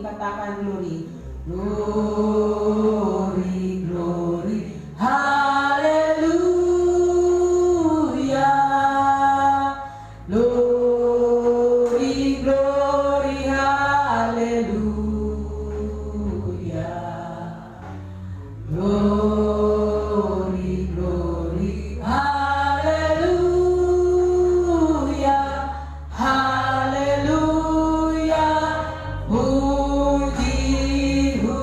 katakan glory. Glory, glory, haleluya. Glory, glory, haleluya. Glory, glory, haleluya. Haleluya. Puji-Mu.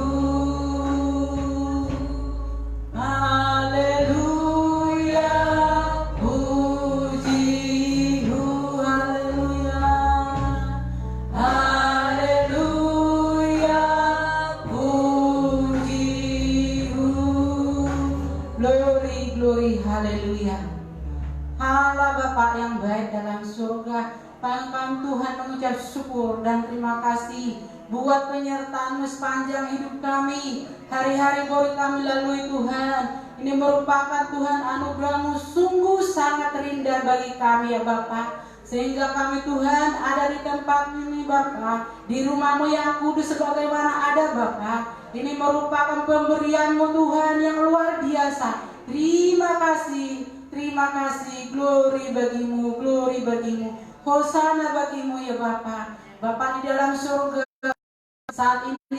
Haleluya. Puji-Mu. Haleluya. Haleluya. Puji-Mu. Glory, glory, haleluya. Allah Bapa yang baik dalam surga, kami Tuhan mengucap syukur dan terima kasih buat penyertaan-Mu sepanjang hidup kami. Hari-hari boleh kami lalui Tuhan, ini merupakan Tuhan anugerah-Mu sungguh sangat terindah bagi kami ya Bapa. Sehingga kami Tuhan ada di tempat ini Bapa, di rumah-Mu yang kudus sebagaimana ada Bapa. Ini merupakan pemberian-Mu Tuhan yang luar biasa. Terima kasih, terima kasih. Glory bagi-Mu, glory bagi-Mu. Hosana bagi-Mu ya Bapa. Bapa di dalam surga, saat ini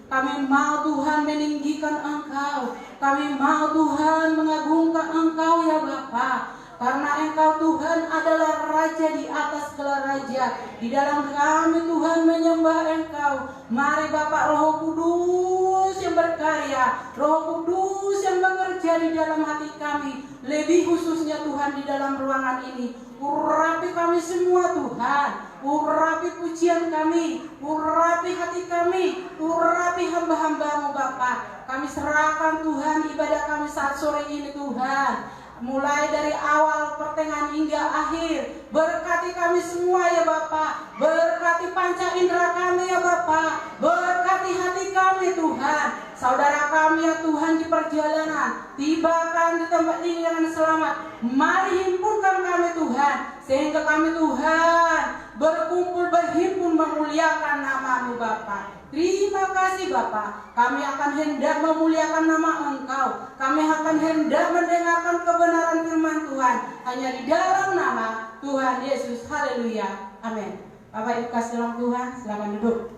kami mau Tuhan meninggikan Engkau. Kami mau Tuhan mengagungkan Engkau ya Bapa. Karena Engkau Tuhan adalah Raja di atas segala raja. Di dalam kami Tuhan menyembah Engkau. Mari Bapak Roh Kudus yang berkarya, Roh Kudus yang bekerja di dalam hati kami. Lebih khususnya Tuhan di dalam ruangan ini. Urapi kami semua Tuhan. Urapi pujian kami, urapi hati kami, urapi hamba-hamba-Mu Bapa. Kami serahkan Tuhan ibadah kami saat sore ini Tuhan. Mulai dari awal, pertengahan hingga akhir. Berkati kami semua ya Bapa. Berkati panca indera kami ya Bapa. Berkati hati kami Tuhan. Saudara kami ya Tuhan di perjalanan, tibakan di tempat ini dengan selamat. Mari himpunkan kami Tuhan, sehingga kami Tuhan berkumpul berhimpun memuliakan nama-Mu Bapa. Terima kasih Bapa. Kami akan hendak memuliakan nama Engkau. Kami akan hendak mendengarkan kebenaran firman Tuhan hanya di dalam nama Tuhan Yesus. Haleluya. Amin. Bapak Ibu kasih dalam Tuhan, silakan duduk.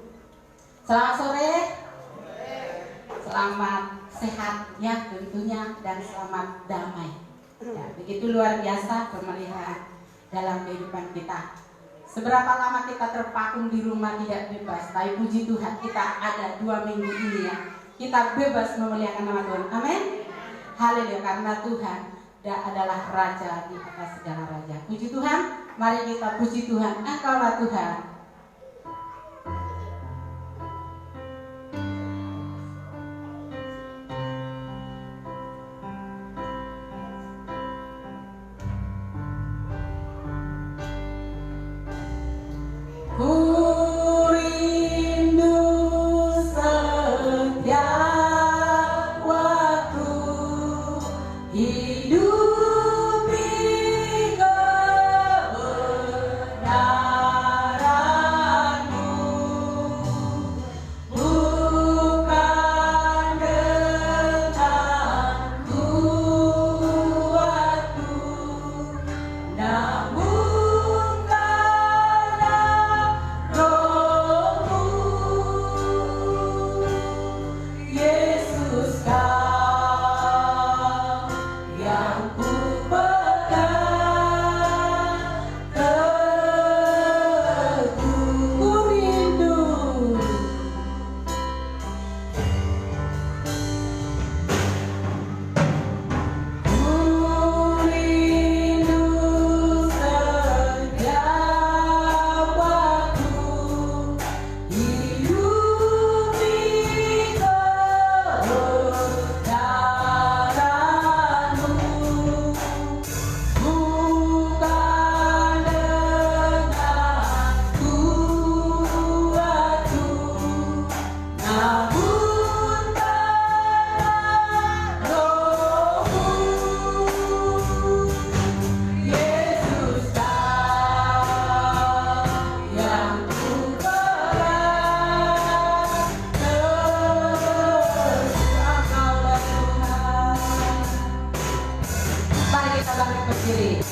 Selamat sore. Selamat sehat ya tentunya, dan selamat damai. Ya, begitu luar biasa pemeliharaan dalam kehidupan kita. Seberapa lama kita terpaku di rumah tidak bebas, tapi puji Tuhan kita ada 2 minggu ini ya, kita bebas memuliakan nama Tuhan. Amin. Haleluya, karena Tuhan adalah Raja di atas segala raja. Puji Tuhan, mari kita puji Tuhan. Engkaulah Tuhan. Hidupi kebenaran. kiri.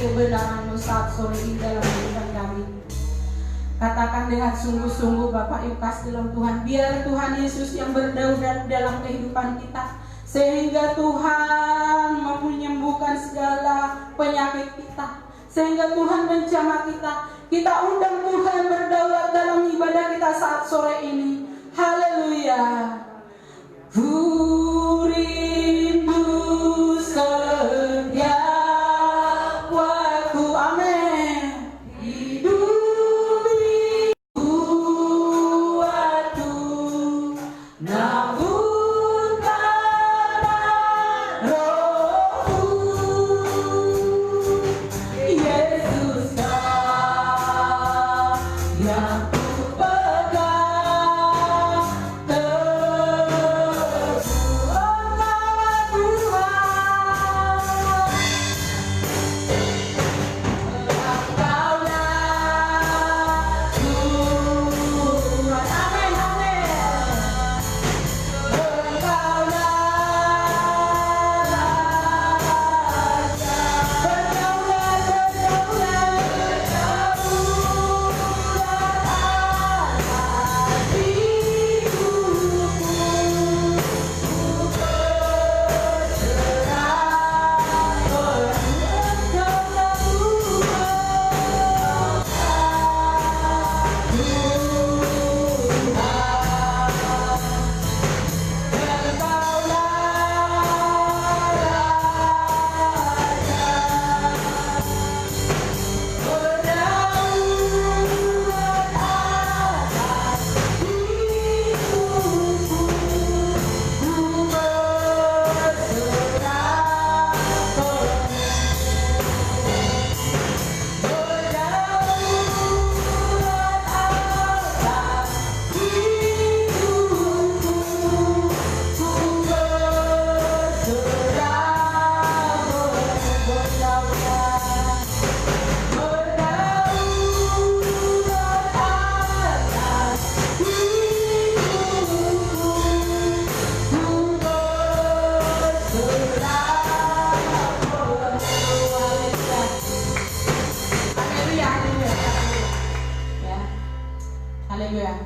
Kebenaran-Mu saat sore ini dalam kehidupan kami. Katakan dengan sungguh-sungguh Bapak Yukas dalam Tuhan. Biar Tuhan Yesus yang berdaulat dalam kehidupan kita, sehingga Tuhan menyembuhkan segala penyakit kita, sehingga Tuhan menjamah kita. Kita undang Tuhan berdaulat dalam ibadah kita saat sore ini. Haleluya. Ku rindu setiap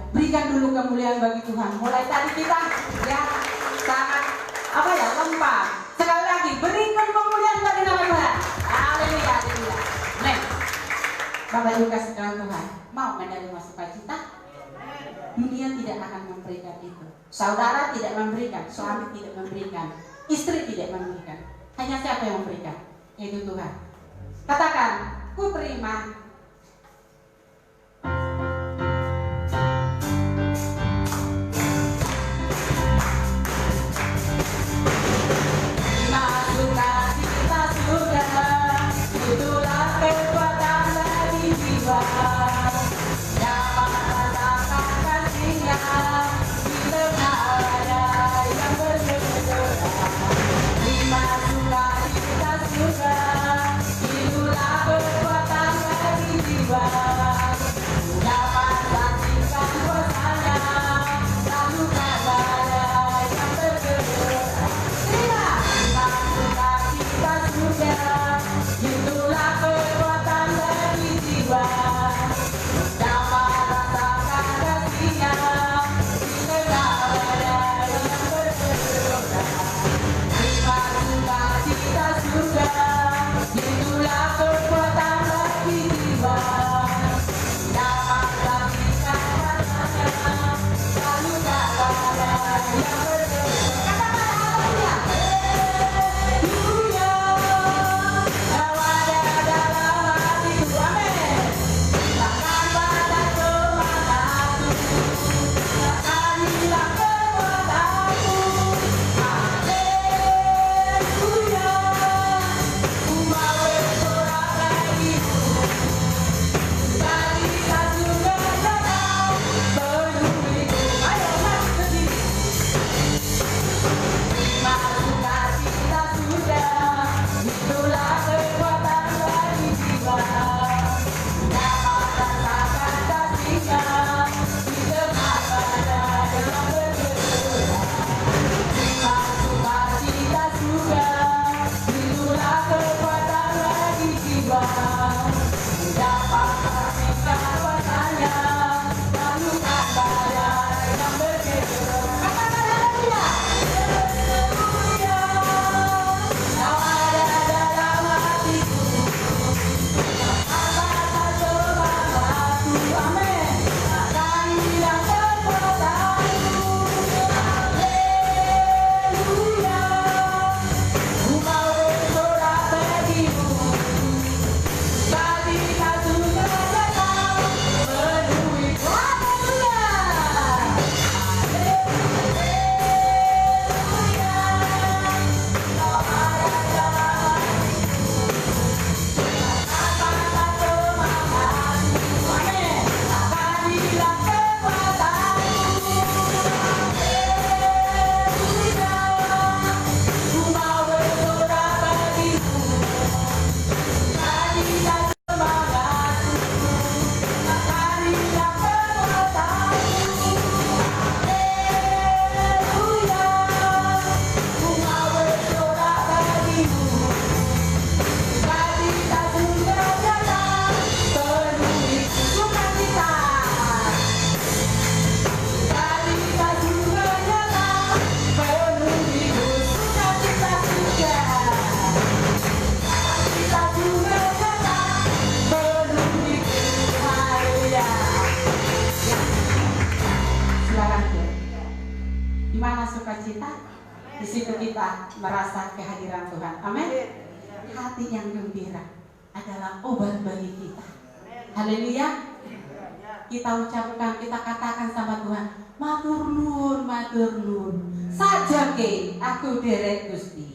berikan dulu kemuliaan bagi Tuhan. Mulai tadi kita ya sangat lempar. Sekali lagi berikan kemuliaan bagi nama Tuhan. Haleluya, haleluya. Amin. Bapak Ibu kasih Tuhan, mau menerima sukacita? Dunia tidak akan memberikan itu. Saudara tidak memberikan, suami tidak memberikan, istri tidak memberikan. Hanya siapa yang memberikan? Yaitu Tuhan. Katakan, ku terima. Itulah kekuatan dari jiwa yang merasakan kasihnya. sukacita, di situ kita merasa kehadiran Tuhan. Amin. Hati yang gembira adalah obat bagi kita. Haleluya. Kita ucapkan, kita katakan sama Tuhan, matur nuwun, sajake aku derek Gusti.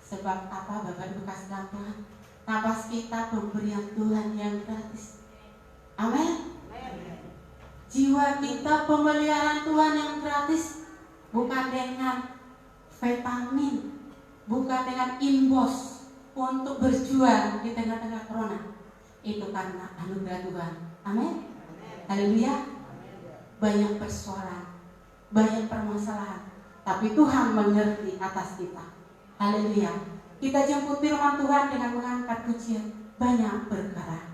Sebab apa Bapak Ibu kasih dalam Tuhan? Nafas kita pemberian Tuhan yang gratis. Amin. Jiwa kita pemeliharaan Tuhan yang gratis. Bukan dengan vitamin, bukan dengan inbos untuk berjuang di tengah-tengah corona. Itu karena anugerah Tuhan. Amin. Haleluya. Banyak persoalan, banyak permasalahan, tapi Tuhan mengerti atas kita. Haleluya. Kita jemput firman Tuhan dengan mengangkat pujian banyak perkara.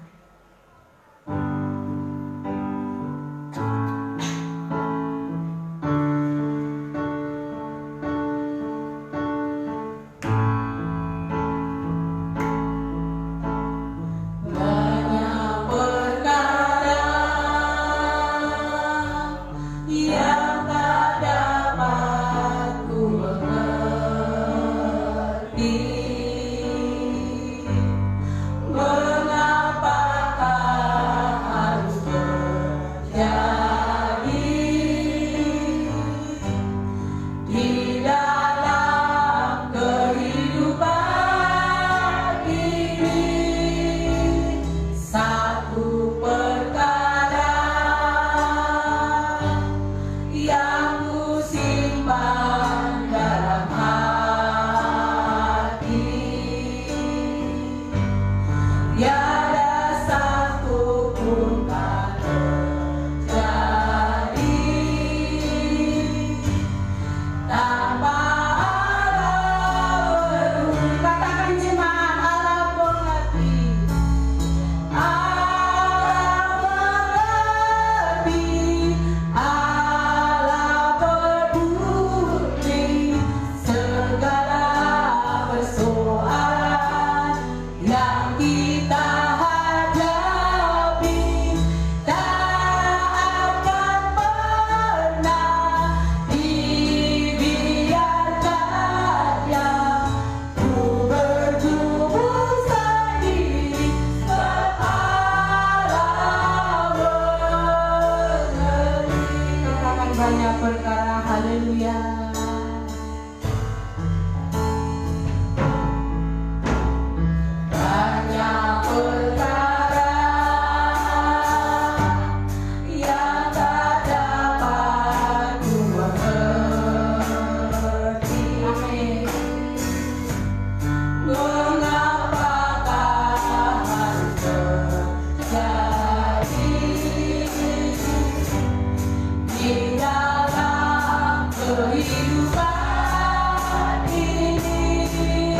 saat ini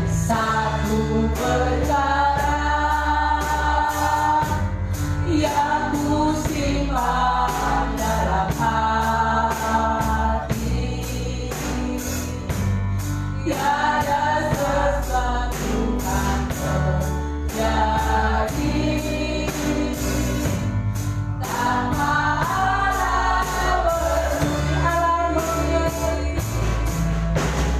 satu perkara yang ku simpan dalam hati, tiada sesuatu kan terjadi tanpa ada berduri alam mengerti.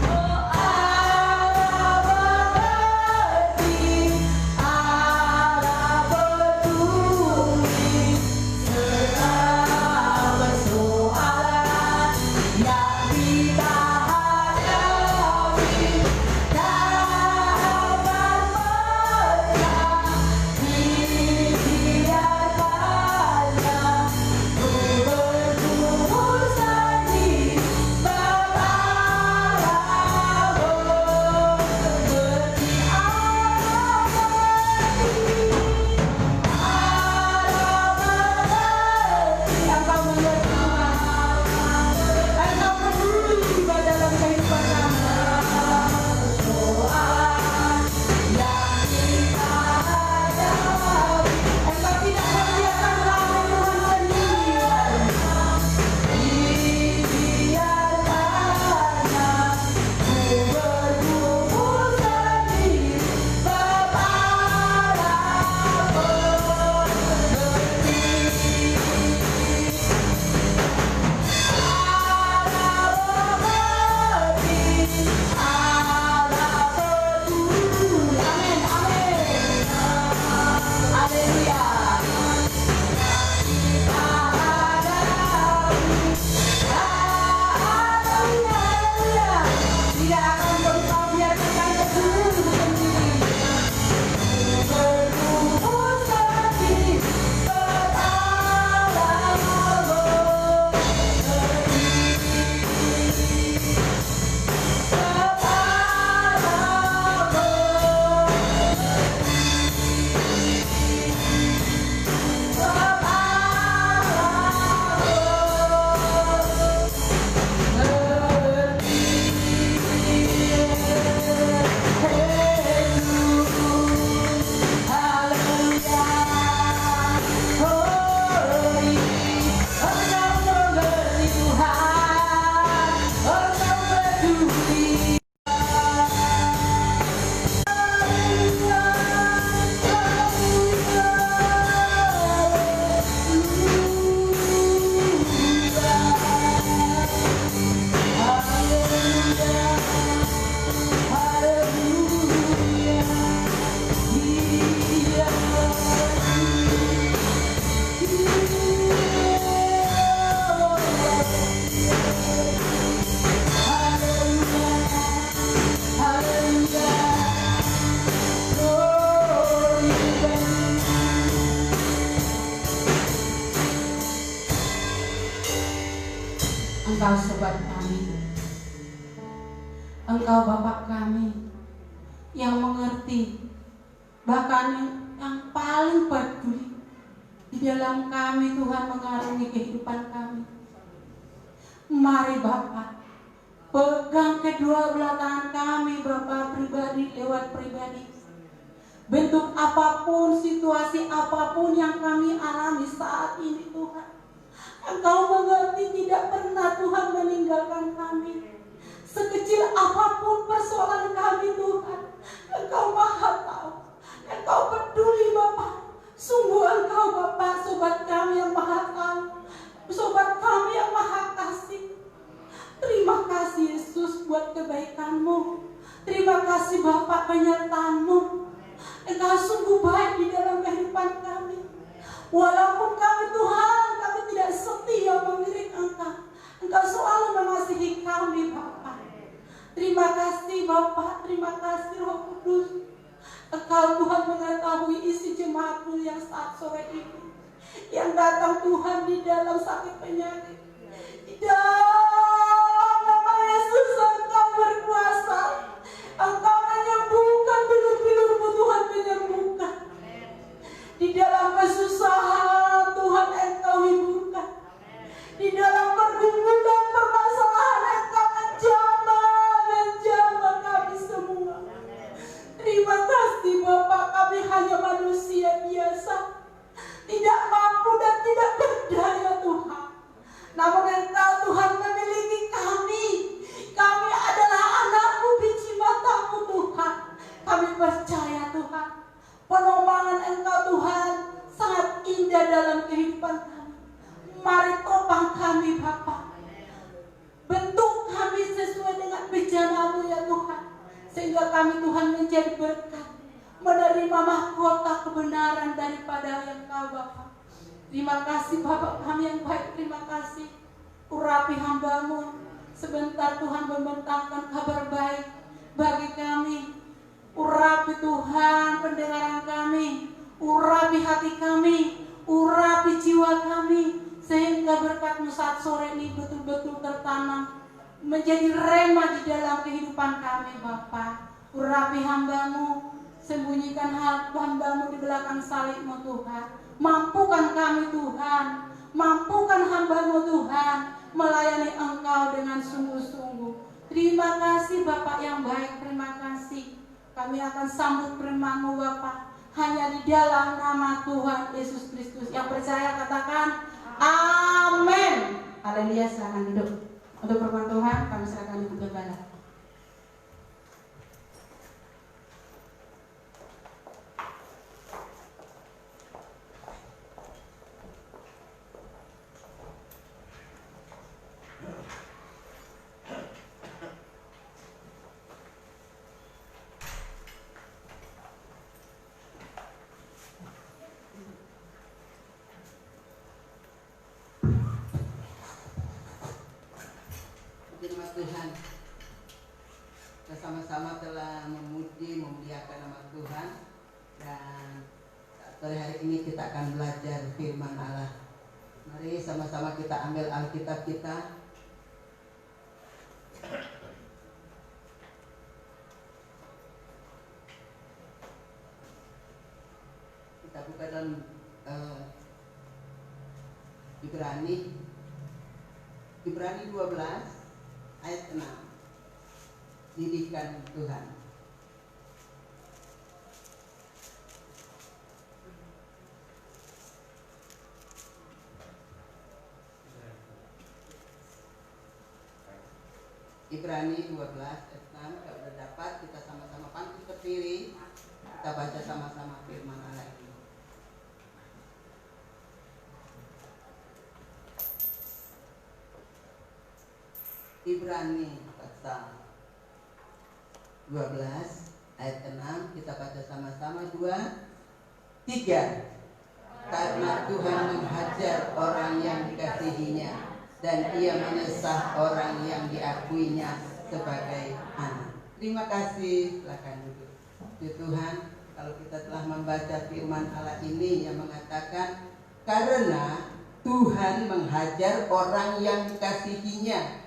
Oh Allah mengerti, Allah peduli segala persoalan yang kita hadapi. Jangan pernah dibiarkannya ku bergumul sendiri, berharap mengerti. Allah mengerti, Engkau mengerti, Engkau peduli dalam kehidupan kami. Soal yang kita hadapi, Engkau tidak membiarkan kami Tuhan sendirian. Dibiarkannya ku bergumul sendiri, berharap mengerti. Allah peduli. Amin, amin. Haleluya. Kita hadapi. Haleluya, haleluya. Tidak akan engkau biarkan kami sendiri. Bergumul sendiri, berharap Engkau sobat kami, Engkau Bapak kami yang mengerti, bahkan yang paling peduli di dalam kami. Tuhan mengarungi kehidupan kami. Mari Bapak, pegang kedua belah tangan kami Bapak, pribadi lewat pribadi. Bentuk apapun, situasi apapun yang kami alami saat ini Tuhan, Engkau mengerti, tidak pernah Tuhan meninggalkan kami. Sekecil apapun persoalan kami Tuhan, Engkau maha tahu, Engkau peduli Bapak. Sungguh Engkau Bapak, sobat kami yang maha tahu, sobat kami yang maha kasih. Terima kasih Yesus buat kebaikan-Mu. Terima kasih Bapak penyertaan-Mu. Engkau sungguh baik di dalam kehidupan kami. Walaupun kami Tuhan, kami tidak setia mengiring Engkau, Engkau selalu mengasihi kami Bapak. Terima kasih Bapak, terima kasih Roh Kudus. Engkau Tuhan mengetahui isi jemaat-Mu yang saat sore ini, yang datang Tuhan di dalam sakit penyakit. Di dalam nama Yesus Engkau berkuasa. Engkau menyembuhkan bilur-bilur-Mu Tuhan, menyembuhkan. Di dalam kesusahan Tuhan Engkau hiburkan. Di dalam pergumulan permasalahan Engkau percaya Tuhan, penombangan Engkau Tuhan sangat indah dalam kehidupan kami. Mari topang kami Bapa, bentuk kami sesuai dengan bencana-Mu ya Tuhan, sehingga kami Tuhan menjadi berkat, menerima mahkota kebenaran daripada Engkau Bapa. Terima kasih Bapak kami yang baik, terima kasih. Urapi hamba-Mu, sebentar Tuhan membentangkan kabar baik bagi kami. Urapi Tuhan pendengaran kami, urapi hati kami, urapi jiwa kami, sehingga berkat-Mu saat sore ini betul-betul tertanam menjadi rema di dalam kehidupan kami Bapa. Urapi hamba-Mu, sembunyikan hamba-Mu di belakang salib-Mu Tuhan. Mampukan kami Tuhan, mampukan hamba-Mu Tuhan melayani Engkau dengan sungguh-sungguh. Terima kasih Bapak yang baik, terima kasih. Kami akan sambut firman-Mu Bapak hanya di dalam nama Tuhan Yesus Kristus. Yang percaya katakan amin. Haleluya, silakan duduk. Untuk firman Tuhan kami serahkan Ibu Gembala. Firman Tuhan, kita sama-sama telah memuji, memuliakan nama Tuhan, dan sore hari ini kita akan belajar firman Allah. Mari sama-sama kita ambil Alkitab kita. Kita buka dalam Ibrani 12 ayat 6. Didikan Tuhan. Ibrani 12 ayat 6. Kalau sudah dapat, kita sama-sama pantun berdiri. Kita baca sama-sama firman Allah ini. Ibrani pasal 12 ayat 6, kita baca sama-sama 2, 3. Karena Tuhan menghajar orang yang dikasihinya, dan Ia menyesah orang yang diakuinya sebagai anak. Terima kasih, silakan duduk. Ya Tuhan, kalau kita telah membaca firman Allah ini yang mengatakan karena Tuhan menghajar orang yang dikasihinya,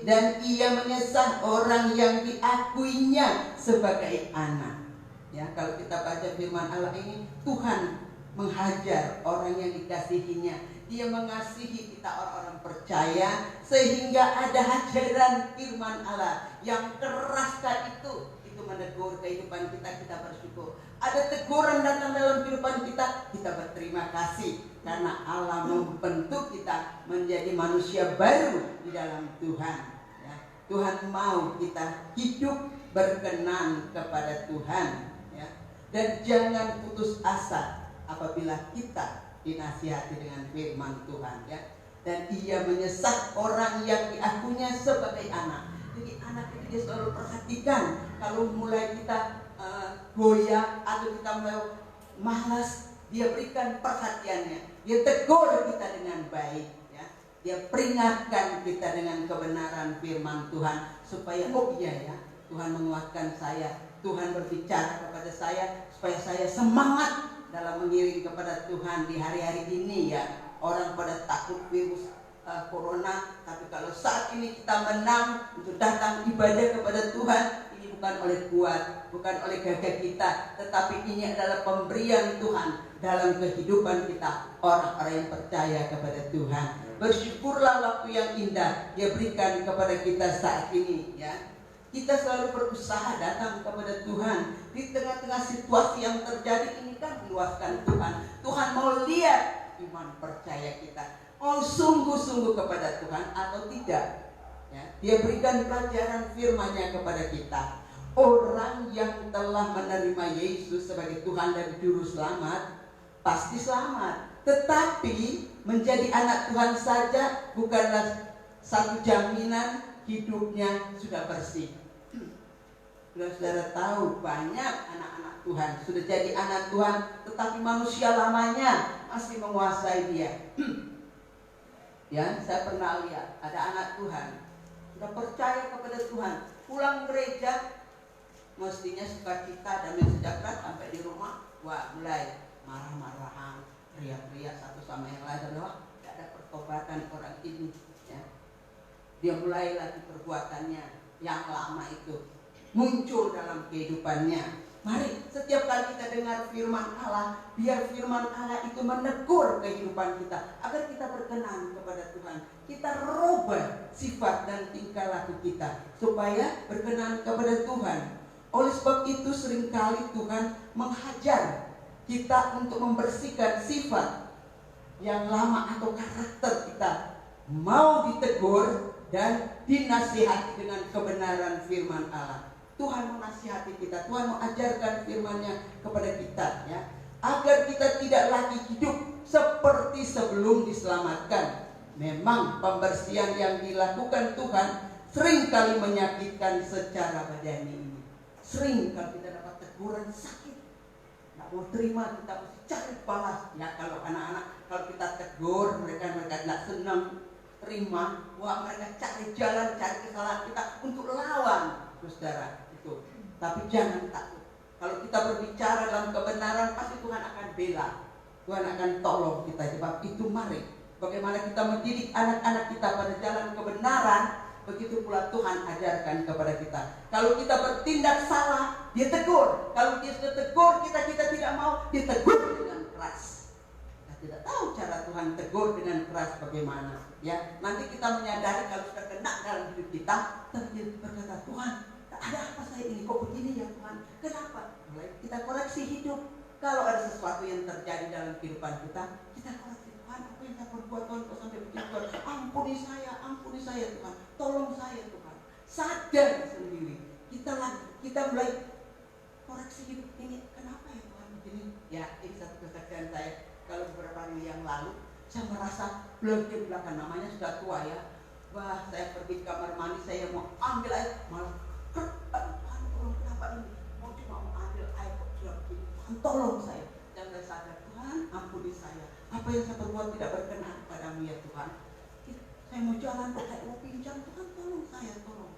dan Ia menyesah orang yang diakuinya sebagai anak. Ya, kalau kita baca firman Allah ini, Tuhan menghajar orang yang dikasihinya. Dia mengasihi kita orang-orang percaya, sehingga ada hajaran firman Allah yang keras itu menegur kehidupan kita, kita bersyukur. Ada teguran datang dalam kehidupan kita, kita berterima kasih karena Allah membentuk kita menjadi manusia baru di dalam Tuhan. Ya. Tuhan mau kita hidup berkenan kepada Tuhan, ya. Dan jangan putus asa apabila kita dinasihati dengan firman Tuhan, ya. Dan Ia menyesah orang yang diakuinya sebagai anak. Jadi anak itu dia selalu perhatikan. Kalau mulai kita goyah atau kita malas, dia berikan perhatiannya. Dia tegur kita dengan baik, ya. Dia peringatkan kita dengan kebenaran firman Tuhan supaya oh iya ya, Tuhan menguatkan saya, Tuhan berbicara kepada saya supaya saya semangat dalam mengiring kepada Tuhan di hari-hari ini, ya. Orang pada takut virus corona, tapi kalau saat ini kita menang untuk datang ibadah kepada Tuhan, ini bukan oleh kuat, bukan oleh gagah kita, tetapi ini adalah pemberian Tuhan dalam kehidupan kita, orang-orang yang percaya kepada Tuhan. Bersyukurlah waktu yang indah Dia berikan kepada kita saat ini, ya. Kita selalu berusaha datang kepada Tuhan di tengah-tengah situasi yang terjadi ini, kan meluaskan Tuhan. Tuhan mau lihat iman percaya kita, mau sungguh-sungguh kepada Tuhan atau tidak, ya. Dia berikan pelajaran firman-Nya kepada kita. Orang yang telah menerima Yesus sebagai Tuhan dan Juru Selamat pasti selamat. Tetapi menjadi anak Tuhan saja bukanlah satu jaminan hidupnya sudah bersih. Saudara tahu banyak anak-anak Tuhan sudah jadi anak Tuhan, tetapi manusia lamanya masih menguasai dia. Ya, saya pernah lihat ada anak Tuhan sudah percaya kepada Tuhan, pulang gereja mestinya sukacita dan sejahtera, sampai di rumah wah mulai marah-marahan, teriak-teriak satu sama yang lain. Tidak ada pertobatan orang ini, ya. Dia mulai lagi perbuatannya yang lama itu muncul dalam kehidupannya. Mari setiap kali kita dengar firman Allah, biar firman Allah itu menegur kehidupan kita, agar kita berkenan kepada Tuhan. Kita rubah sifat dan tingkah laku kita supaya berkenan kepada Tuhan. Oleh sebab itu seringkali Tuhan menghajar kita untuk membersihkan sifat yang lama atau karakter kita, mau ditegur dan dinasihati dengan kebenaran firman Allah. Tuhan menasihati kita, Tuhan mengajarkan firman-Nya kepada kita, ya, agar kita tidak lagi hidup seperti sebelum diselamatkan. Memang pembersihan yang dilakukan Tuhan seringkali menyakitkan secara badani ini. Sering kalau kita dapat teguran sakit, nggak mau terima, kita mesti cari balas. Ya, kalau anak-anak kalau kita tegur mereka tidak senang terima, wah mereka cari jalan, cari kesalahan kita untuk lawan, saudara itu. Tapi jangan takut. Kalau kita berbicara dalam kebenaran, pasti Tuhan akan bela, Tuhan akan tolong kita. Sebab itu mari, bagaimana kita mendidik anak-anak kita pada jalan kebenaran, begitu pula Tuhan ajarkan kepada kita. Kalau kita bertindak salah, dia tegur. Kalau dia sudah tegur kita tidak mau, dia tegur dengan keras. Kita tidak tahu cara Tuhan tegur dengan keras bagaimana. Ya, nanti kita menyadari kalau sudah kena dalam hidup kita, dia berkata, Tuhan, ada apa saya ini kok begini ya Tuhan? Kenapa? Mulai kita koreksi hidup. Kalau ada sesuatu yang terjadi dalam kehidupan kita koreksi. Tuhan, apa yang saya perbuat Tuhan kok sampai begini Tuhan? Ampuni saya Tuhan. Tolong saya Tuhan. Sadar sendiri. Kita mulai koreksi hidup ini. Kenapa ya Tuhan begini? Ya, ini satu kesaksian saya. Kalau beberapa hari yang lalu, saya merasa belum belakang, namanya sudah tua ya. Wah, saya pergi ke kamar mandi, saya mau ambil air, malah Tuhan tolong, kenapa ini? Mau cuma mau ambil air kok sudah begini. Tuhan tolong saya. Dan saya sadar, Tuhan ampuni saya. Apa yang saya perbuat tidak berkenan padamu ya Tuhan. Saya mau jalan kok kayak mau pinjam, Tuhan tolong saya, tolong.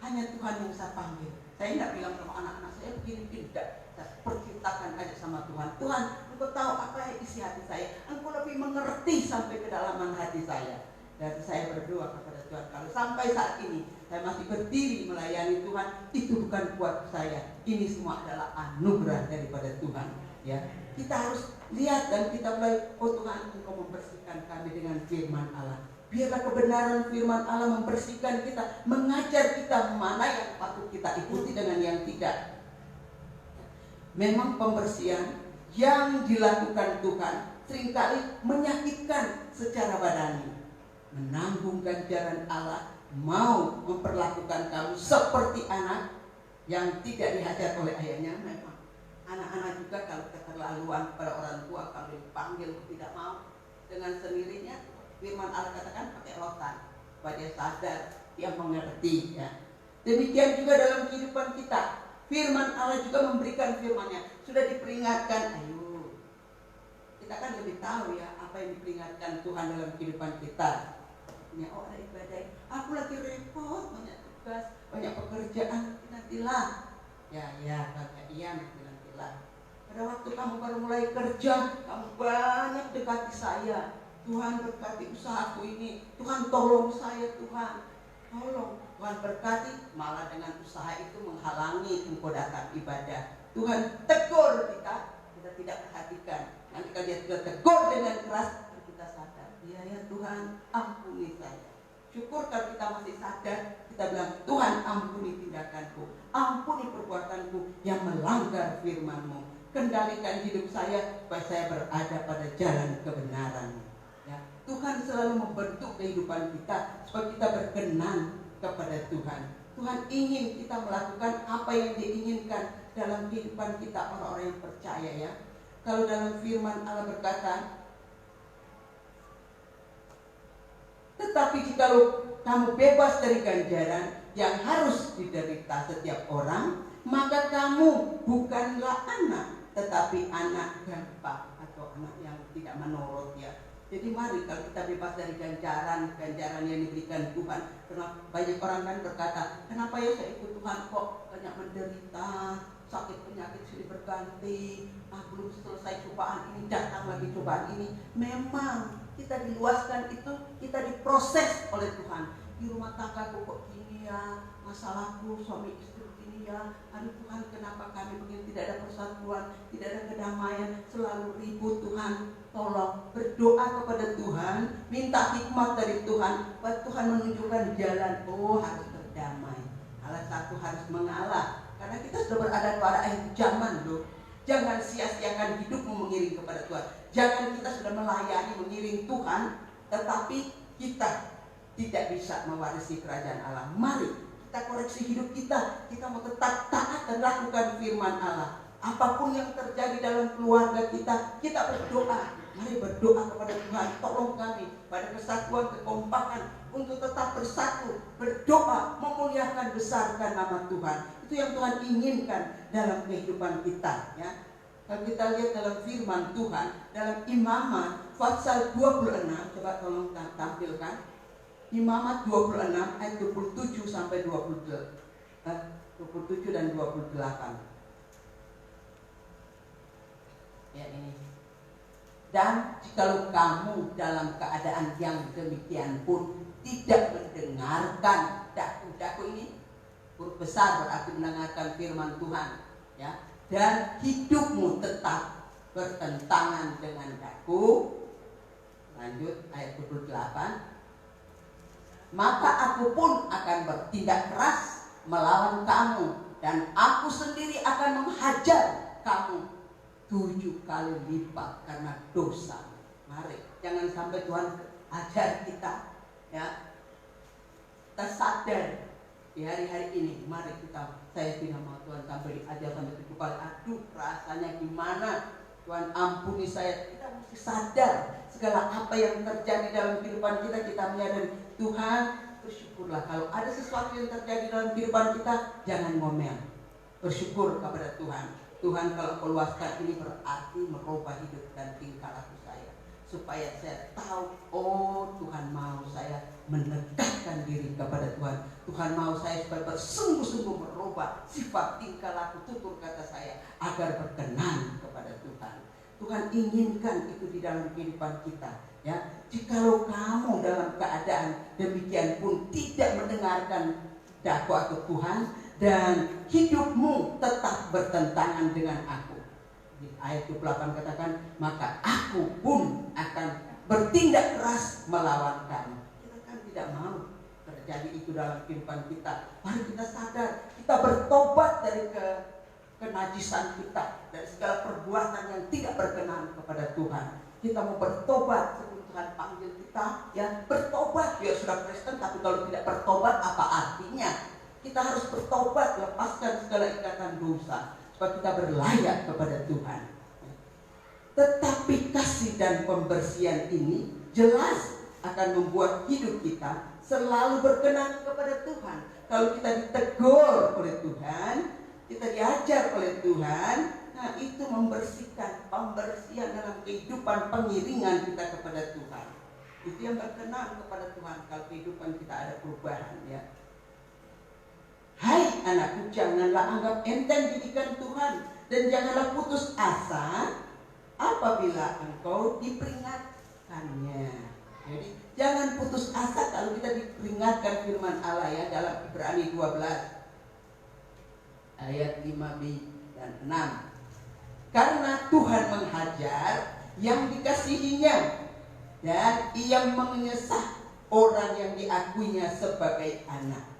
Hanya Tuhan yang saya panggil. Saya tidak bilang sama anak-anak saya begini, tidak. Saya perceritakan aja sama Tuhan. Tuhan, Engkau tahu apa yang isi hati saya. Engkau lebih mengerti sampai kedalaman hati saya. Dan saya berdoa kepada Tuhan, kalau sampai saat ini saya masih berdiri melayani Tuhan, itu bukan kuat saya. Ini semua adalah anugerah daripada Tuhan. Ya, kita harus lihat dan kita mulai, oh Tuhan, Engkau membersihkan kami dengan firman Allah. Biarlah kebenaran firman Allah membersihkan kita, mengajar kita mana yang patut kita ikuti dengan yang tidak. Memang pembersihan yang dilakukan Tuhan seringkali menyakitkan secara badani. Menanggung ganjaran Allah, mau memperlakukan kamu seperti anak yang tidak dihajar oleh ayahnya. Memang anak-anak juga kalau keterlaluan pada orang tua, kalau dipanggil tidak mau, dengan sendirinya firman Allah katakan pakai rotan supaya dia sadar, dia mengerti, ya. Demikian juga dalam kehidupan kita, firman Allah juga memberikan firman-Nya. Sudah diperingatkan, ayo kita kan lebih tahu ya apa yang diperingatkan Tuhan dalam kehidupan kita. Ya, oh ada ibadah, aku lagi repot, banyak tugas, banyak pekerjaan, nantilah. Ya, nantilah. Pada waktu kamu baru mulai kerja, kamu banyak dekati saya. Tuhan berkati usahaku ini, Tuhan tolong saya, Tuhan tolong. Tuhan berkati, malah dengan usaha itu menghalangi engkau datang ibadah. Tuhan tegur kita tidak perhatikan. Nanti kalau dia sudah tegur dengan keras, kita sadar, ya Tuhan ampuni saya. Syukur kalau kita masih sadar, kita bilang, Tuhan ampuni tindakanku, ampuni perbuatanku yang melanggar firman-Mu. Kendalikan hidup saya supaya saya berada pada jalan kebenaran. Ya, Tuhan selalu membentuk kehidupan kita supaya kita berkenan kepada Tuhan. Tuhan ingin kita melakukan apa yang Dia inginkan dalam kehidupan kita orang-orang yang percaya ya. Kalau dalam firman Allah berkata, tetapi jikalau kamu bebas dari ganjaran yang harus diderita setiap orang, maka kamu bukanlah anak, tetapi anak gampang atau anak yang tidak menurut ya. Jadi mari kalau kita bebas dari ganjaran yang diberikan Tuhan. Karena banyak orang kan berkata, kenapa ya saya ikut Tuhan kok banyak menderita, sakit penyakit silih berganti, belum selesai cobaan ini, datang lagi cobaan ini. Memang kita diluaskan itu, kita diproses oleh Tuhan. Di rumah tangga kok gini ya, masalahku suami istri gini ya. Aduh Tuhan, kenapa kami begini, tidak ada persatuan, tidak ada kedamaian, selalu ribut. Tuhan, tolong berdoa kepada Tuhan, minta hikmat dari Tuhan, buat Tuhan menunjukkan jalan. Oh, harus berdamai. Salah satu harus mengalah, karena kita sudah berada pada akhir zaman loh. Jangan sia-siakan hidupmu mengiring kepada Tuhan. Jangan kita sudah melayani mengiring Tuhan, tetapi kita tidak bisa mewarisi kerajaan Allah. Mari kita koreksi hidup kita. Kita mau tetap taat dan lakukan firman Allah. Apapun yang terjadi dalam keluarga kita, kita berdoa. Mari berdoa kepada Tuhan, tolong kami pada kesatuan, kekompakan untuk tetap bersatu, berdoa, memuliakan, besarkan nama Tuhan. Itu yang Tuhan inginkan dalam kehidupan kita ya. Kalau kita lihat dalam firman Tuhan, dalam Imamat pasal 26, coba tolong tampilkan. Imamat 26 ayat 27 sampai 27 dan 28. Ya ini. Dan jikalau kamu dalam keadaan yang demikian pun tidak mendengarkan daku-daku ini, huruf besar berarti mendengarkan firman Tuhan ya, dan hidupmu tetap bertentangan dengan daku. Lanjut ayat 28. Maka aku pun akan bertindak keras melawan kamu, dan aku sendiri akan menghajar kamu 7 kali lipat karena dosa. Mari jangan sampai Tuhan ajar kita ya. Kita sadar di hari-hari ini, mari saya tidak mau Tuhan sampai diajar sampai 7 kali. Aduh, rasanya gimana? Tuhan ampuni saya. Kita mesti sadar segala apa yang terjadi dalam kehidupan kita. Kita menyadari, Tuhan, bersyukurlah kalau ada sesuatu yang terjadi dalam kehidupan kita, jangan ngomel. Bersyukur kepada Tuhan. Tuhan, kalau keluaskan ini berarti merubah hidup dan tingkah laku saya, supaya saya tahu, oh Tuhan mau saya mendekatkan diri kepada Tuhan. Tuhan mau saya supaya bersungguh-sungguh merubah sifat, tingkah laku, tutur kata saya, agar berkenan kepada Tuhan. Tuhan inginkan itu di dalam kehidupan kita ya. Jikalau kamu dalam keadaan demikian pun tidak mendengarkan dakwah Tuhan, dan hidupmu tetap bertentangan dengan aku. Di ayat 28 katakan, maka aku pun akan bertindak keras melawan kamu. Kita kan tidak mau terjadi itu dalam kehidupan kita. Mari kita sadar, kita bertobat dari kenajisan kita, dari segala perbuatan yang tidak berkenan kepada Tuhan. Kita mau bertobat sebelum Tuhan panggil kita ya. Bertobat, ya sudah Kristen, tapi kalau tidak bertobat apa artinya? Kita harus bertobat, lepaskan segala ikatan dosa, supaya kita berlayak kepada Tuhan. Tetapi kasih dan pembersihan ini jelas akan membuat hidup kita selalu berkenan kepada Tuhan. Kalau kita ditegur oleh Tuhan, kita diajar oleh Tuhan, nah itu membersihkan, pembersihan dalam kehidupan pengiringan kita kepada Tuhan. Itu yang berkenan kepada Tuhan kalau kehidupan kita ada perubahan ya. Hai anakku, janganlah anggap enteng didikan Tuhan, dan janganlah putus asa apabila engkau diperingatkannya. Jadi jangan putus asa kalau kita diperingatkan firman Allah ya, dalam Ibrani 12 ayat 5b dan 6. Karena Tuhan menghajar yang dikasihinya, dan ia mengesah orang yang diakuinya sebagai anak.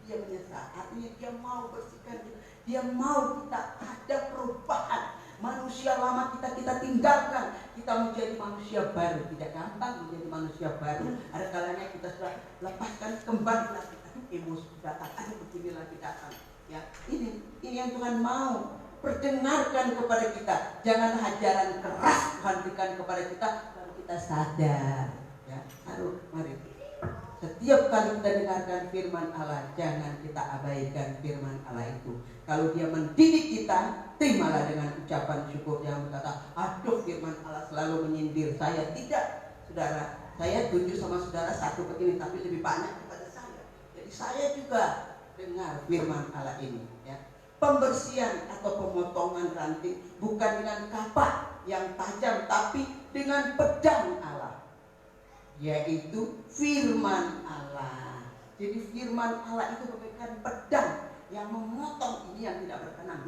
Dia menyesal, artinya dia mau bersihkan, dia mau kita ada perubahan. Manusia lama kita tinggalkan, kita menjadi manusia baru. Tidak gampang menjadi manusia baru. Ada kalanya kita sudah lepaskan kembali lagi. Aduh, emosi datang, aduh begini lagi datang. Ya, ini yang Tuhan mau. Perdengarkan kepada kita, jangan ajaran keras Tuhan berikan kepada kita, baru kita sadar. Ya, mari. Setiap kali kita dengarkan firman Allah, jangan kita abaikan firman Allah itu. Kalau dia mendidik kita, terimalah dengan ucapan syukur. Yang berkata, aduh firman Allah selalu menyindir saya. Tidak, saudara. Saya tunjuk sama saudara satu begini, tapi lebih banyak kepada saya. Jadi saya juga dengar firman Allah ini. Ya. Pembersihan atau pemotongan ranting bukan dengan kapak yang tajam, tapi dengan pedang Allah, yaitu firman Allah. Jadi firman Allah itu bagaikan pedang yang memotong ini yang tidak berkenan.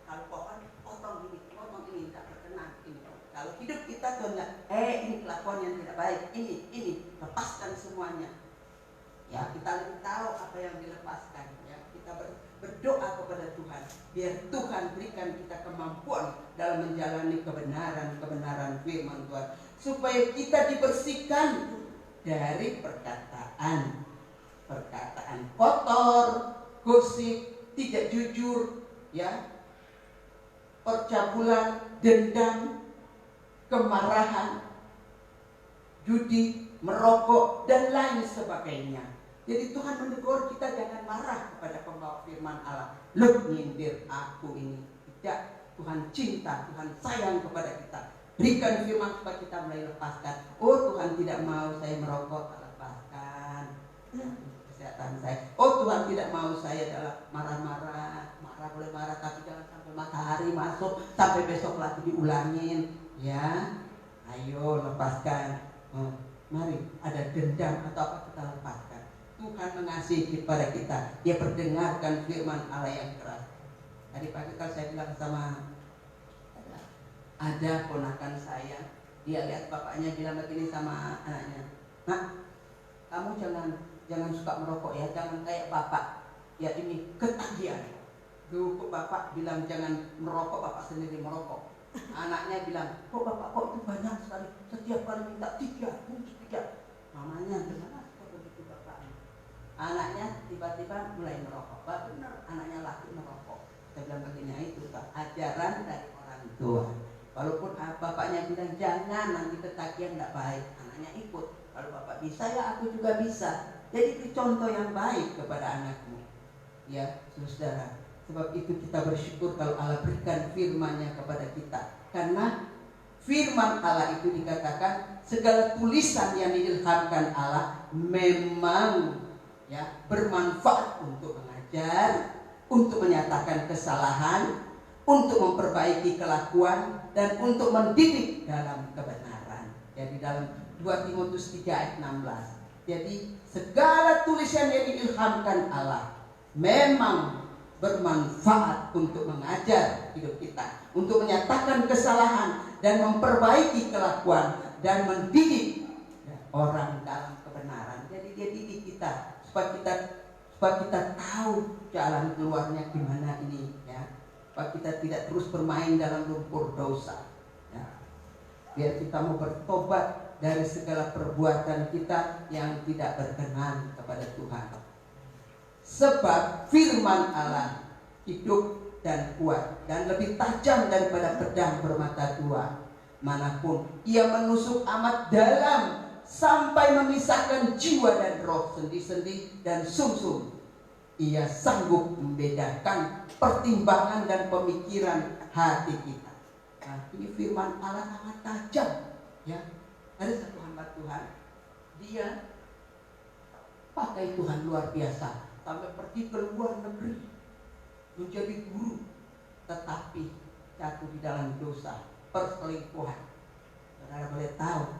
Kalau pohon potong ini tidak berkenan. Ini. Kalau hidup kita contoh, ini kelakuan yang tidak baik. Ini lepaskan semuanya. Ya, kita lebih tahu apa yang dilepaskan. Ya, kita berdoa kepada Tuhan, biar Tuhan berikan kita kemampuan dalam menjalani kebenaran firman Tuhan, supaya kita dibersihkan dari perkataan kotor, gosip, tidak jujur, ya, percabulan, dendam, kemarahan, judi, merokok, dan lain sebagainya. Jadi Tuhan menegur kita jangan marah kepada pembawa firman Allah. Lu nyindir aku ini. Tidak, Tuhan cinta, Tuhan sayang kepada kita. Berikan firman supaya kita mulai lepaskan. Oh Tuhan tidak mau saya merokok, lepaskan kesehatan saya. Oh Tuhan tidak mau saya adalah marah boleh marah, tapi jangan sampai matahari masuk, sampai besok lagi diulangin. Ya, ayo lepaskan. Mari, ada dendam atau apa kita lepaskan. Tuhan mengasihi kepada kita. Dia perdengarkan firman Allah yang keras. Tadi pagi kalau saya bilang sama ada ponakan saya, dia lihat bapaknya bilang begini sama anaknya, "Nak, kamu jangan suka merokok ya, jangan kayak bapak. Ya ini ketagihan." Dulu bapak bilang jangan merokok, bapak sendiri merokok. Anaknya bilang, kok bapak kok itu banyak sekali, setiap kali minta 3. Mamanya dengar begitu bapaknya. Anaknya tiba-tiba mulai merokok. Benar, anaknya laki merokok. Saya bilang begini, itu ajaran dari orang tua. Walaupun bapaknya bilang jangan, nanti ketagihan tidak baik, anaknya ikut. Kalau bapak bisa, ya aku juga bisa. Jadi itu contoh yang baik kepada anakmu. Ya, saudara. Sebab itu kita bersyukur kalau Allah berikan firman-Nya kepada kita. Karena firman Allah itu dikatakan segala tulisan yang diilhamkan Allah memang ya bermanfaat untuk mengajar, untuk menyatakan kesalahan, untuk memperbaiki kelakuan, dan untuk mendidik dalam kebenaran. Jadi dalam 2 Timotius 3 ayat 16. Jadi segala tulisan yang diilhamkan Allah memang bermanfaat untuk mengajar hidup kita, untuk menyatakan kesalahan dan memperbaiki kelakuan dan mendidik orang dalam kebenaran. Jadi dia didik kita supaya kita tahu jalan keluarnya gimana ini, ya. Supaya kita tidak terus bermain dalam lumpur dosa, ya. Biar kita mau bertobat dari segala perbuatan kita yang tidak berkenan kepada Tuhan. Sebab firman Allah hidup dan kuat dan lebih tajam daripada pedang bermata dua, manapun ia menusuk amat dalam sampai memisahkan jiwa dan roh, sendi-sendi dan sumsum. Ia sanggup membedakan pertimbangan dan pemikiran hati kita. Nah, ini firman Allah sangat tajam, ya. Ada satu hamba Tuhan, dia pakai Tuhan luar biasa. Sampai pergi ke luar negeri menjadi guru, tetapi jatuh di dalam dosa perselingkuhan. Saudara boleh tahu,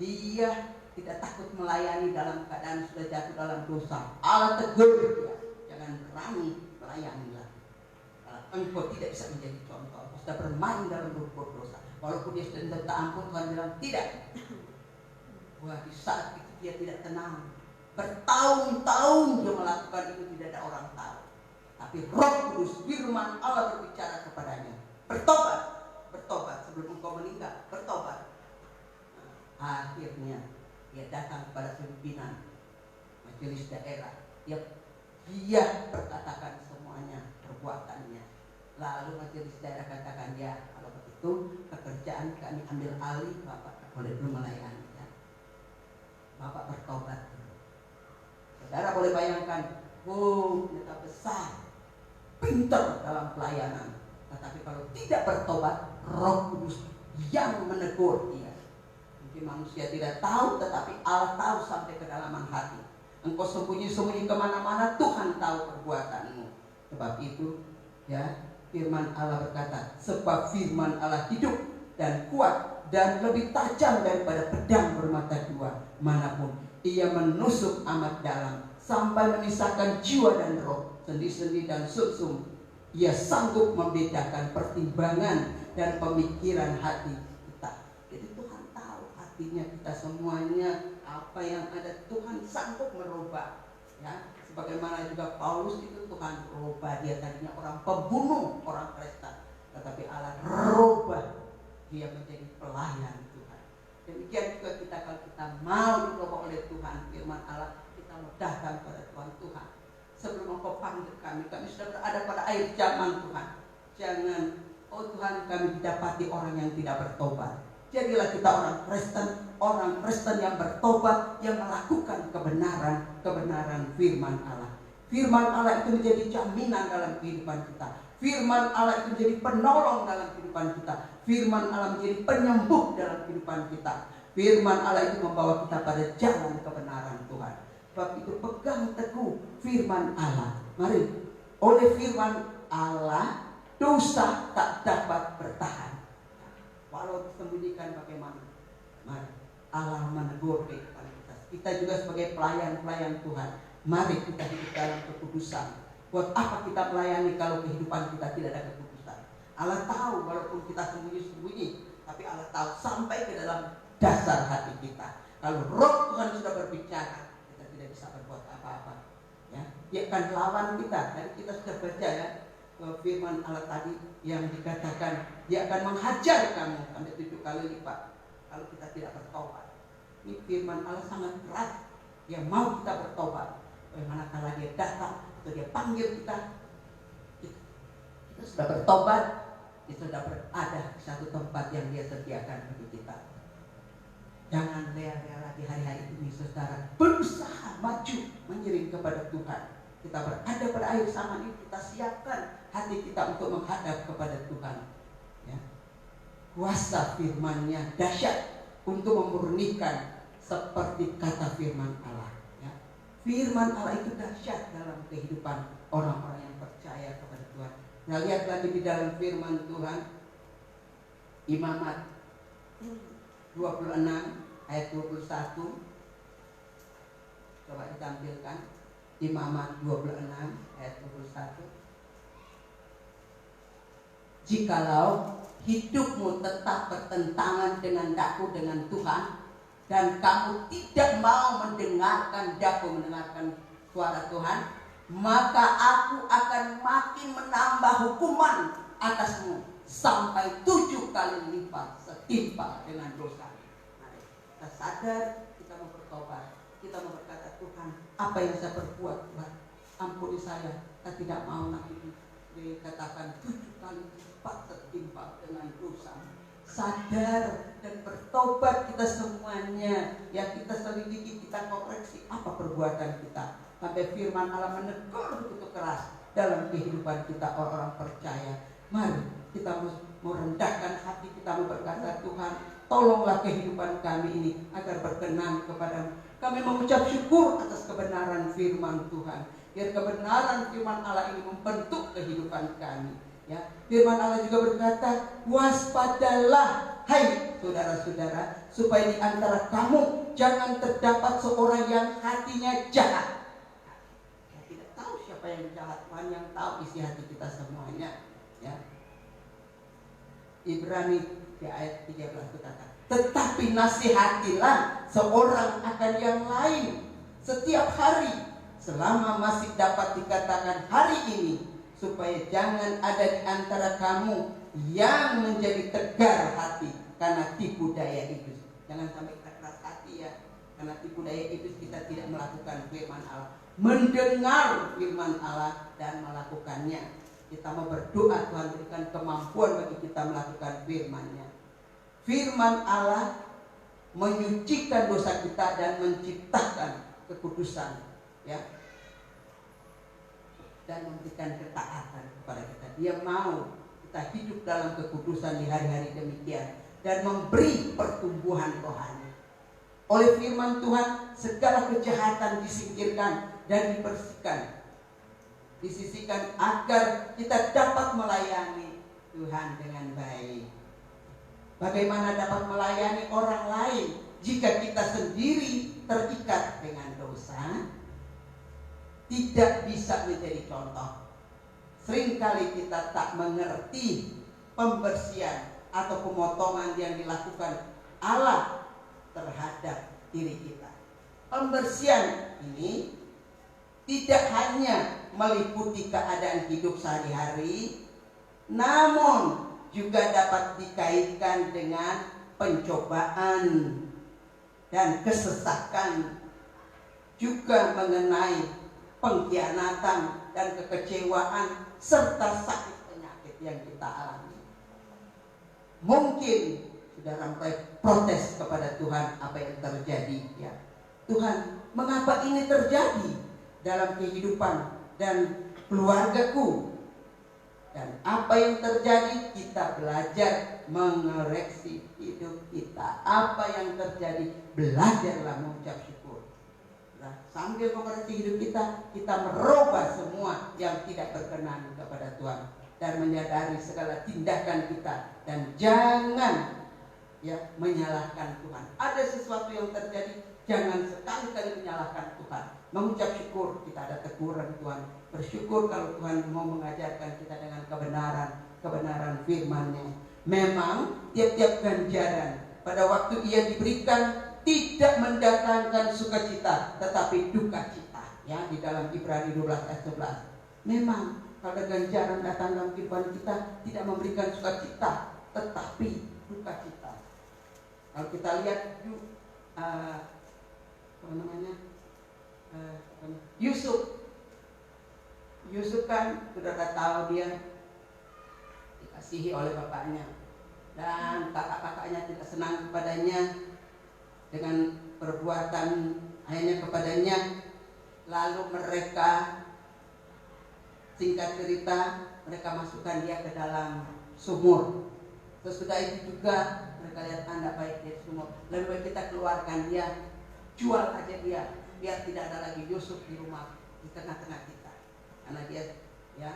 dia tidak takut melayani dalam keadaan sudah jatuh dalam dosa. Allah tegur dia, jangan berani melayani lagi. Engkau tidak bisa menjadi contoh, sudah bermain dalam lumpur dosa. Walaupun dia sudah minta ampun, Tuhan bilang tidak. Wah, di saat itu dia tidak tenang. Bertahun-tahun dia melakukan itu, tidak ada orang tahu. Tapi Roh Kudus, firman Allah berbicara kepadanya, bertobat sebelum engkau meninggal, bertobat. Nah, akhirnya dia datang kepada pimpinan majelis daerah. Dia perkatakan semuanya perbuatannya. Lalu majelis daerah katakan, ya kalau begitu pekerjaan kami ambil alih, Bapak boleh belum melayani ya. Bapak bertobat. Saudara boleh bayangkan, ternyata besar, pintar dalam pelayanan. Tetapi kalau tidak bertobat, Roh Kudus yang menegur dia. Mungkin manusia tidak tahu, tetapi Allah tahu sampai kedalaman hati. Engkau sembunyi-sembunyi kemana-mana, Tuhan tahu perbuatanmu. Sebab itu, ya, firman Allah berkata, sebab firman Allah hidup dan kuat dan lebih tajam daripada pedang bermata dua, manapun ia menusuk amat dalam sampai memisahkan jiwa dan roh, sendi-sendi dan sumsum. Ia sanggup membedakan pertimbangan dan pemikiran hati kita. Jadi Tuhan tahu hatinya kita semuanya, apa yang ada Tuhan sanggup merubah. Ya, sebagaimana juga Paulus itu Tuhan rubah, dia tadinya orang pembunuh, orang Kristen, tetapi Allah rubah dia menjadi pelayan Tuhan. Demikian juga kita, kalau kita mau dirubah oleh Tuhan, firman Allah, kita mau datang pada Tuhan. Sebelum Engkau panggil kami sudah berada pada akhir zaman Tuhan. Jangan, oh Tuhan, kami didapati orang yang tidak bertobat. Jadilah kita orang Kristen yang bertobat, yang melakukan kebenaran firman Allah. Firman Allah itu menjadi jaminan dalam kehidupan kita. Firman Allah itu menjadi penolong dalam kehidupan kita. Firman Allah menjadi penyembuh dalam kehidupan kita. Firman Allah itu membawa kita pada jalan kebenaran Tuhan. Sebab itu pegang teguh firman Allah. Mari, oleh firman Allah dosa tak dapat bertahan. Walau disembunyikan bagaimana, mari Allah menegur kehidupan kita. Kita juga sebagai pelayan Tuhan, mari kita hidup dalam kekudusan. Buat apa kita melayani kalau kehidupan kita tidak ada kekudusan? Allah tahu walaupun kita sembunyi-sembunyi, tapi Allah tahu sampai ke dalam dasar hati kita. Kalau Roh Tuhan sudah berbicara, kita tidak bisa berbuat apa-apa. Ya, dia akan lawan kita. Tadi kita sudah baca ya, firman Allah tadi yang dikatakan dia akan menghajar kamu sampai 7 kali lipat kalau kita tidak bertobat. Ini firman Allah sangat keras. Dia mau kita bertobat. Manakala dia datang atau dia panggil kita sudah bertobat, kita sudah berada di satu tempat yang dia sediakan bagi kita. Jangan lea-lea lagi hari-hari ini, saudara. Berusaha maju mengiring kepada Tuhan. Kita berada pada akhir zaman ini, kita siapkan hati kita untuk menghadap kepada Tuhan. Ya. Kuasa firman-Nya dahsyat untuk memurnikan seperti kata firman Allah. Ya. Firman Allah itu dahsyat dalam kehidupan orang-orang yang percaya kepada Tuhan. Nah, lihat lagi di dalam firman Tuhan, Imamat 26 ayat 21. Coba ditampilkan. Imamat 26 ayat 21. Jikalau hidupmu tetap bertentangan dengan daku dengan Tuhan, dan kamu tidak mau mendengarkan suara Tuhan, maka aku akan makin menambah hukuman atasmu sampai 7 kali lipat setimpal dengan dosa. Mari kita sadar, kita mau bertobat, kita mau berkata, Tuhan, apa yang saya perbuat, Tuhan, ampuni saya tidak mau lagi dikatakan 7 kali lipat setimpal dengan dosa. Sadar dan bertobat kita semuanya, ya, kita selidiki, kita koreksi apa perbuatan kita. Sampai firman Allah menegur begitu keras dalam kehidupan kita orang-orang percaya. Mari kita merendahkan hati kita, berkata, Tuhan, tolonglah kehidupan kami ini agar berkenan kepadamu. Kami mengucap syukur atas kebenaran firman Tuhan. Biar kebenaran firman Allah ini membentuk kehidupan kami. Ya, firman Allah juga berkata, waspadalah hai saudara-saudara, supaya di antara kamu jangan terdapat seorang yang hatinya jahat. Siapa yang jahat? Tuhan yang tahu isi hati kita semuanya. Ya. Ibrani di ayat 13 berkata, tetapi nasihatilah seorang akan yang lain setiap hari, selama masih dapat dikatakan hari ini, supaya jangan ada di antara kamu yang menjadi tegar hati karena tipu daya iblis. Jangan sampai kita keras hati, ya. karena tipu daya iblis kita tidak melakukan firman Allah, mendengar firman Allah dan melakukannya. Kita mau berdoa Tuhan berikan kemampuan bagi kita melakukan firman-Nya. Firman Allah menyucikan dosa kita dan menciptakan kekudusan, ya, dan memberikan ketaatan kepada kita. Dia mau kita hidup dalam kekudusan di hari-hari demikian dan memberi pertumbuhan rohani. Oleh firman Tuhan, segala kejahatan disingkirkan dan dibersihkan, disisihkan agar kita dapat melayani Tuhan dengan baik. Bagaimana dapat melayani orang lain jika kita sendiri terikat dengan dosa? Tidak bisa menjadi contoh. Seringkali kita tak mengerti pembersihan atau pemotongan yang dilakukan Allah terhadap diri kita. Pembersihan ini tidak hanya meliputi keadaan hidup sehari-hari, namun juga dapat dikaitkan dengan pencobaan dan kesesakan, juga mengenai pengkhianatan dan kekecewaan serta sakit penyakit yang kita alami. Mungkin saudara mulai protes kepada Tuhan, apa yang terjadi, ya Tuhan, mengapa ini terjadi dalam kehidupan dan keluargaku? Dan apa yang terjadi, kita belajar mengoreksi hidup kita. Apa yang terjadi, belajarlah mengucap syukur. Nah, sambil mengoreksi hidup kita, kita merubah semua yang tidak berkenan kepada Tuhan dan menyadari segala tindakan kita, dan jangan menyalahkan Tuhan. Ada sesuatu yang terjadi, jangan sekali-kali menyalahkan Tuhan. Mengucap syukur, kita ada teguran Tuhan. Bersyukur kalau Tuhan mau mengajarkan kita dengan kebenaran firman-Nya. Memang tiap-tiap ganjaran pada waktu ia diberikan tidak mendatangkan sukacita, tetapi duka cita. Ya, di dalam Ibrani 12 ayat 11. Memang kalau ganjaran datang dalam kehidupan kita tidak memberikan sukacita, tetapi duka cita. Kalau kita lihat Yusuf kan saudara tahu dia dikasihi oleh bapaknya, dan kakak-kakaknya tidak senang kepadanya dengan perbuatan ayahnya kepadanya. Lalu mereka, singkat cerita, mereka masukkan dia ke dalam sumur. Sesudah itu juga mereka lihat tanda baik di sumur. Lebih baik kita keluarkan dia, jual aja dia, biar tidak ada lagi Yusuf di rumah, di tengah-tengah kita. Karena dia, ya,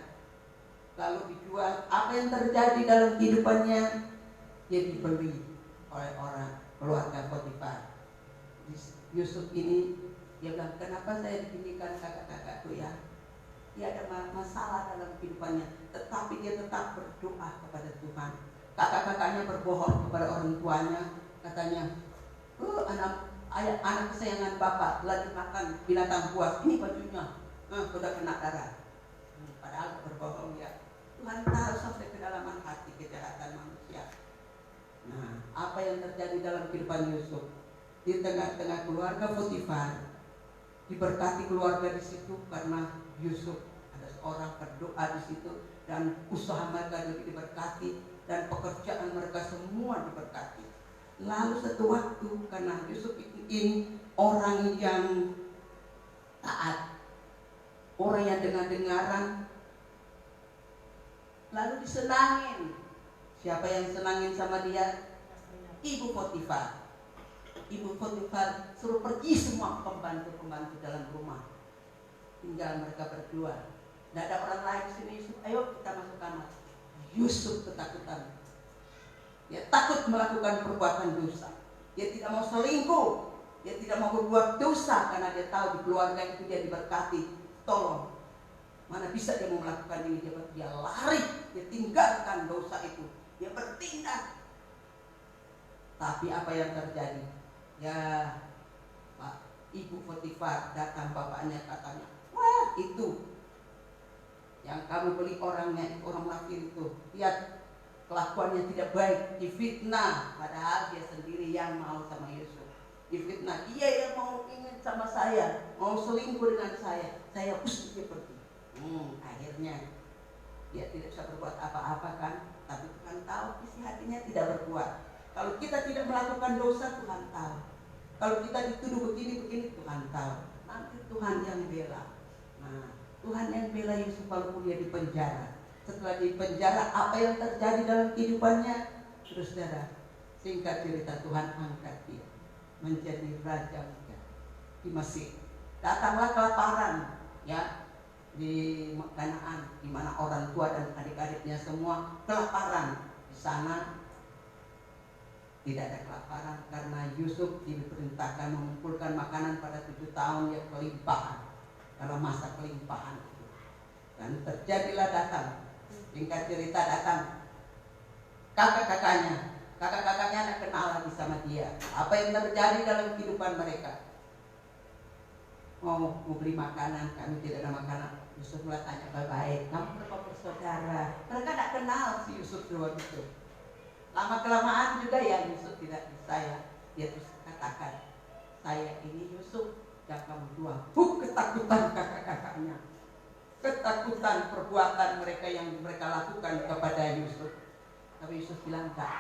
lalu dijual. Apa yang terjadi dalam kehidupannya? Dia dibeli oleh orang keluarga Potifar. Yusuf ini, dia bilang, kenapa saya ditinggikan kakak-kakakku, ya? Dia ada masalah dalam kehidupannya, tetapi dia tetap berdoa kepada Tuhan. Kakak-kakaknya berbohong kepada orang tuanya, katanya, anak kesayangan bapak telah dimakan binatang buas, ini bajunya sudah kena darah. Padahal berbohong, ya. Tuhan tahu sampai kedalaman hati kejahatan manusia. Nah, apa yang terjadi dalam kehidupan Yusuf? Di tengah-tengah keluarga Potifar, diberkati keluarga di situ karena Yusuf ada seorang berdoa di situ, dan usaha mereka juga diberkati, dan pekerjaan mereka semua diberkati. Lalu satu waktu, karena Yusuf ini orang yang taat, orang yang dengar-dengaran, lalu disenangin. Siapa yang senangin sama dia? Ibu Potifar. Ibu Potifar suruh pergi semua pembantu-pembantu dalam rumah, tinggal mereka berdua. Tidak ada orang lain di sini. Yusuf, ayo kita masuk kamar. Yusuf ketakutan. Dia takut melakukan perbuatan dosa. Dia tidak mau selingkuh. Dia tidak mau berbuat dosa karena dia tahu di keluarga itu dia diberkati. Tolong, mana bisa dia mau melakukan ini? Dia lari, dia tinggalkan dosa itu, dia bertindak. Tapi apa yang terjadi? Ya, Pak, Ibu Potifar datang, bapaknya katanya, wah, itu yang kamu beli orangnya, orang laki itu, lihat kelakuannya tidak baik, difitnah, padahal dia sendiri yang mau sama Yusuf. difitnah, dia yang mau ingin sama saya, mau selingkuh dengan saya usir dia pergi. Akhirnya dia tidak bisa berbuat apa-apa kan, tapi Tuhan tahu isi hatinya tidak berbuat. Kalau kita tidak melakukan dosa, Tuhan tahu. Kalau kita dituduh begini Tuhan tahu. Nanti Tuhan yang bela. Nah, Tuhan yang bela Yusuf walaupun dia di penjara. Setelah di penjara, apa yang terjadi dalam kehidupannya? Saudara, singkat cerita, Tuhan angkat dia menjadi raja di Mesir. Datanglah kelaparan, ya, di Kanaan, di mana orang tua dan adik-adiknya semua kelaparan. Di sana tidak ada kelaparan karena Yusuf diperintahkan mengumpulkan makanan pada 7 tahun yang kelimpahan, dalam masa kelimpahan itu. Dan terjadilah datang, singkat cerita datang kakak-kakaknya ada kenal lagi sama dia. Apa yang terjadi dalam kehidupan mereka? Mau beli makanan, kami tidak ada makanan. Yusuf mulai tanya baik-baik, kamu berapa bersaudara? Mereka tidak kenal si Yusuf dua itu. Lama kelamaan juga ya Yusuf tidak bisa ya. Dia terus katakan, saya ini Yusuf dan kamu dua. Ketakutan kakak-kakaknya, ketakutan perbuatan mereka yang mereka lakukan kepada Yusuf. Tapi Yusuf bilang enggak,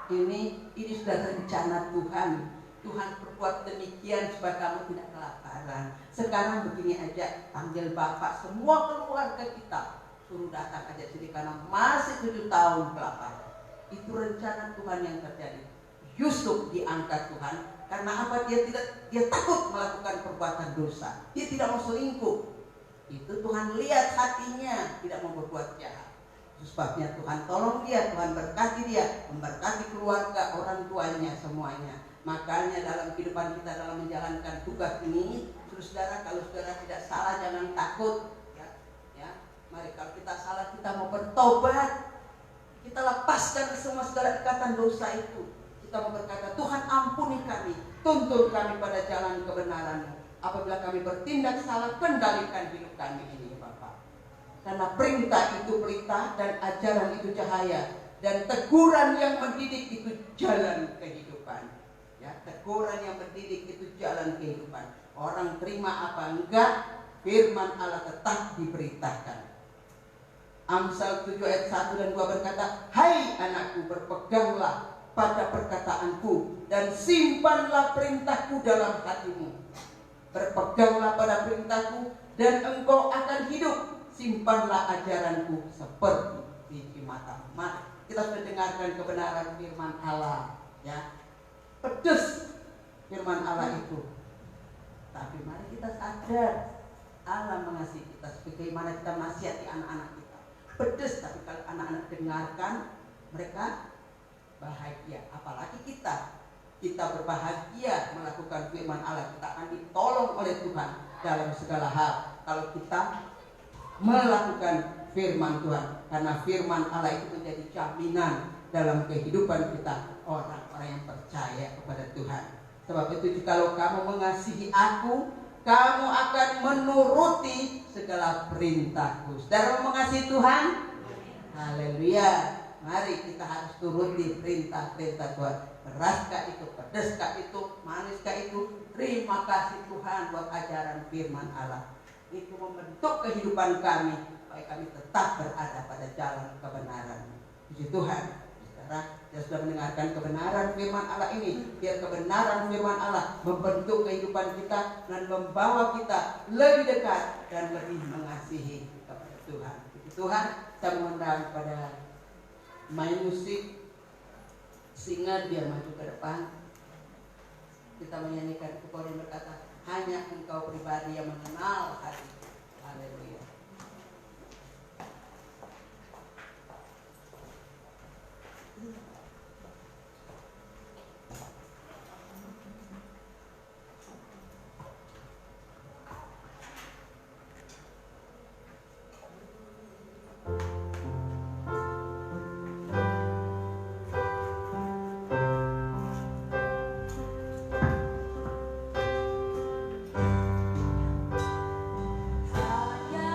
ini sudah rencana Tuhan. Tuhan berbuat demikian supaya kamu tidak kelaparan. Sekarang begini aja, panggil bapak semua keluarga kita, suruh datang aja sini karena masih 7 tahun kelaparan. Itu rencana Tuhan yang terjadi. Yusuf diangkat Tuhan karena apa? Dia takut melakukan perbuatan dosa. Dia tidak mau selingkuh. Itu Tuhan lihat hatinya, tidak mau berbuat jahat. Sebabnya Tuhan tolong dia, Tuhan berkati dia, memberkati keluarga, orang tuanya, semuanya. Makanya dalam kehidupan kita dalam menjalankan tugas ini, saudara, kalau saudara tidak salah jangan takut, ya. Mari kalau kita salah kita mau bertobat, kita lepaskan semua segala ikatan dosa itu. Kita mau berkata, Tuhan ampuni kami, tuntun kami pada jalan kebenaran-Mu. Apabila kami bertindak salah, kendalikan hidup kami ini, Bapak. Karena perintah itu perintah dan ajaran itu cahaya, dan teguran yang mendidik itu jalan kehidupan. Ya, teguran yang mendidik itu jalan kehidupan. Orang terima apa enggak, firman Allah tetap diberitakan. Amsal 7 ayat 1 dan 2 berkata, hai anakku, berpeganglah pada perkataanku dan simpanlah perintahku dalam hatimu. Berpeganglah pada perintahku dan engkau akan hidup. Simpanlah ajaranku seperti biji matamu. Mari kita sudah dengarkan kebenaran firman Allah, ya. Pedes firman Allah itu. Tapi mari kita sadar Allah mengasihi kita sebagaimana kita menasihati anak-anak kita. Pedes, tapi kalau anak-anak dengarkan, mereka bahagia. Apalagi kita berbahagia melakukan firman Allah. Kita akan ditolong oleh Tuhan dalam segala hal kalau kita melakukan firman Tuhan. Karena firman Allah itu menjadi jaminan dalam kehidupan kita, orang-orang yang percaya kepada Tuhan. Sebab itu jikalau kamu mengasihi aku, kamu akan menuruti segala perintahku. Saudara mengasihi Tuhan? Haleluya. Mari kita harus turuti perintah-perintah Tuhan. Keraskah itu, pedeskah itu, maniskah itu, terima kasih Tuhan buat ajaran firman Allah. Itu membentuk kehidupan kami supaya kami tetap berada pada jalan kebenaran. Puji Tuhan. Saudara, kita sudah mendengarkan kebenaran firman Allah ini. Biar kebenaran firman Allah membentuk kehidupan kita dan membawa kita lebih dekat dan lebih mengasihi kepada Tuhan. Puji Tuhan. Kita mengundang pada main musik, singer dia maju ke depan. Kita menyanyikan kepala yang berkata, hanya engkau pribadi yang mengenal hati. Haleluya. Hanya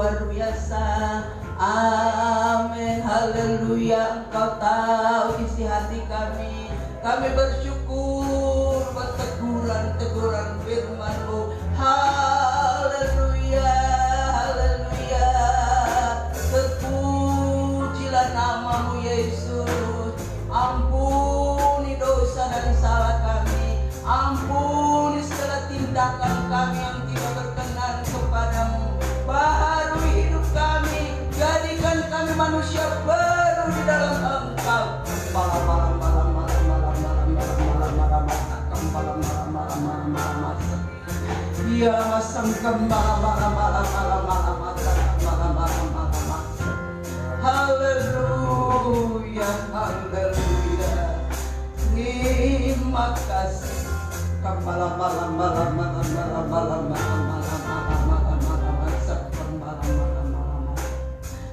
luar biasa. Amin, haleluya. Engkau tahu isi hati kami. Kami bersyukur buat teguran-teguran firman-Mu. Haleluya, haleluya. Terpujilah nama-Mu Yesus. Ampuni dosa dan salah kami. Ampuni segala tindakan kami yang tidak berkenan kepadamu. Baharui hidup kami, jadikan kami manusia baru di dalam Engkau. Ya masam haleluya, haleluya. Terima kasih.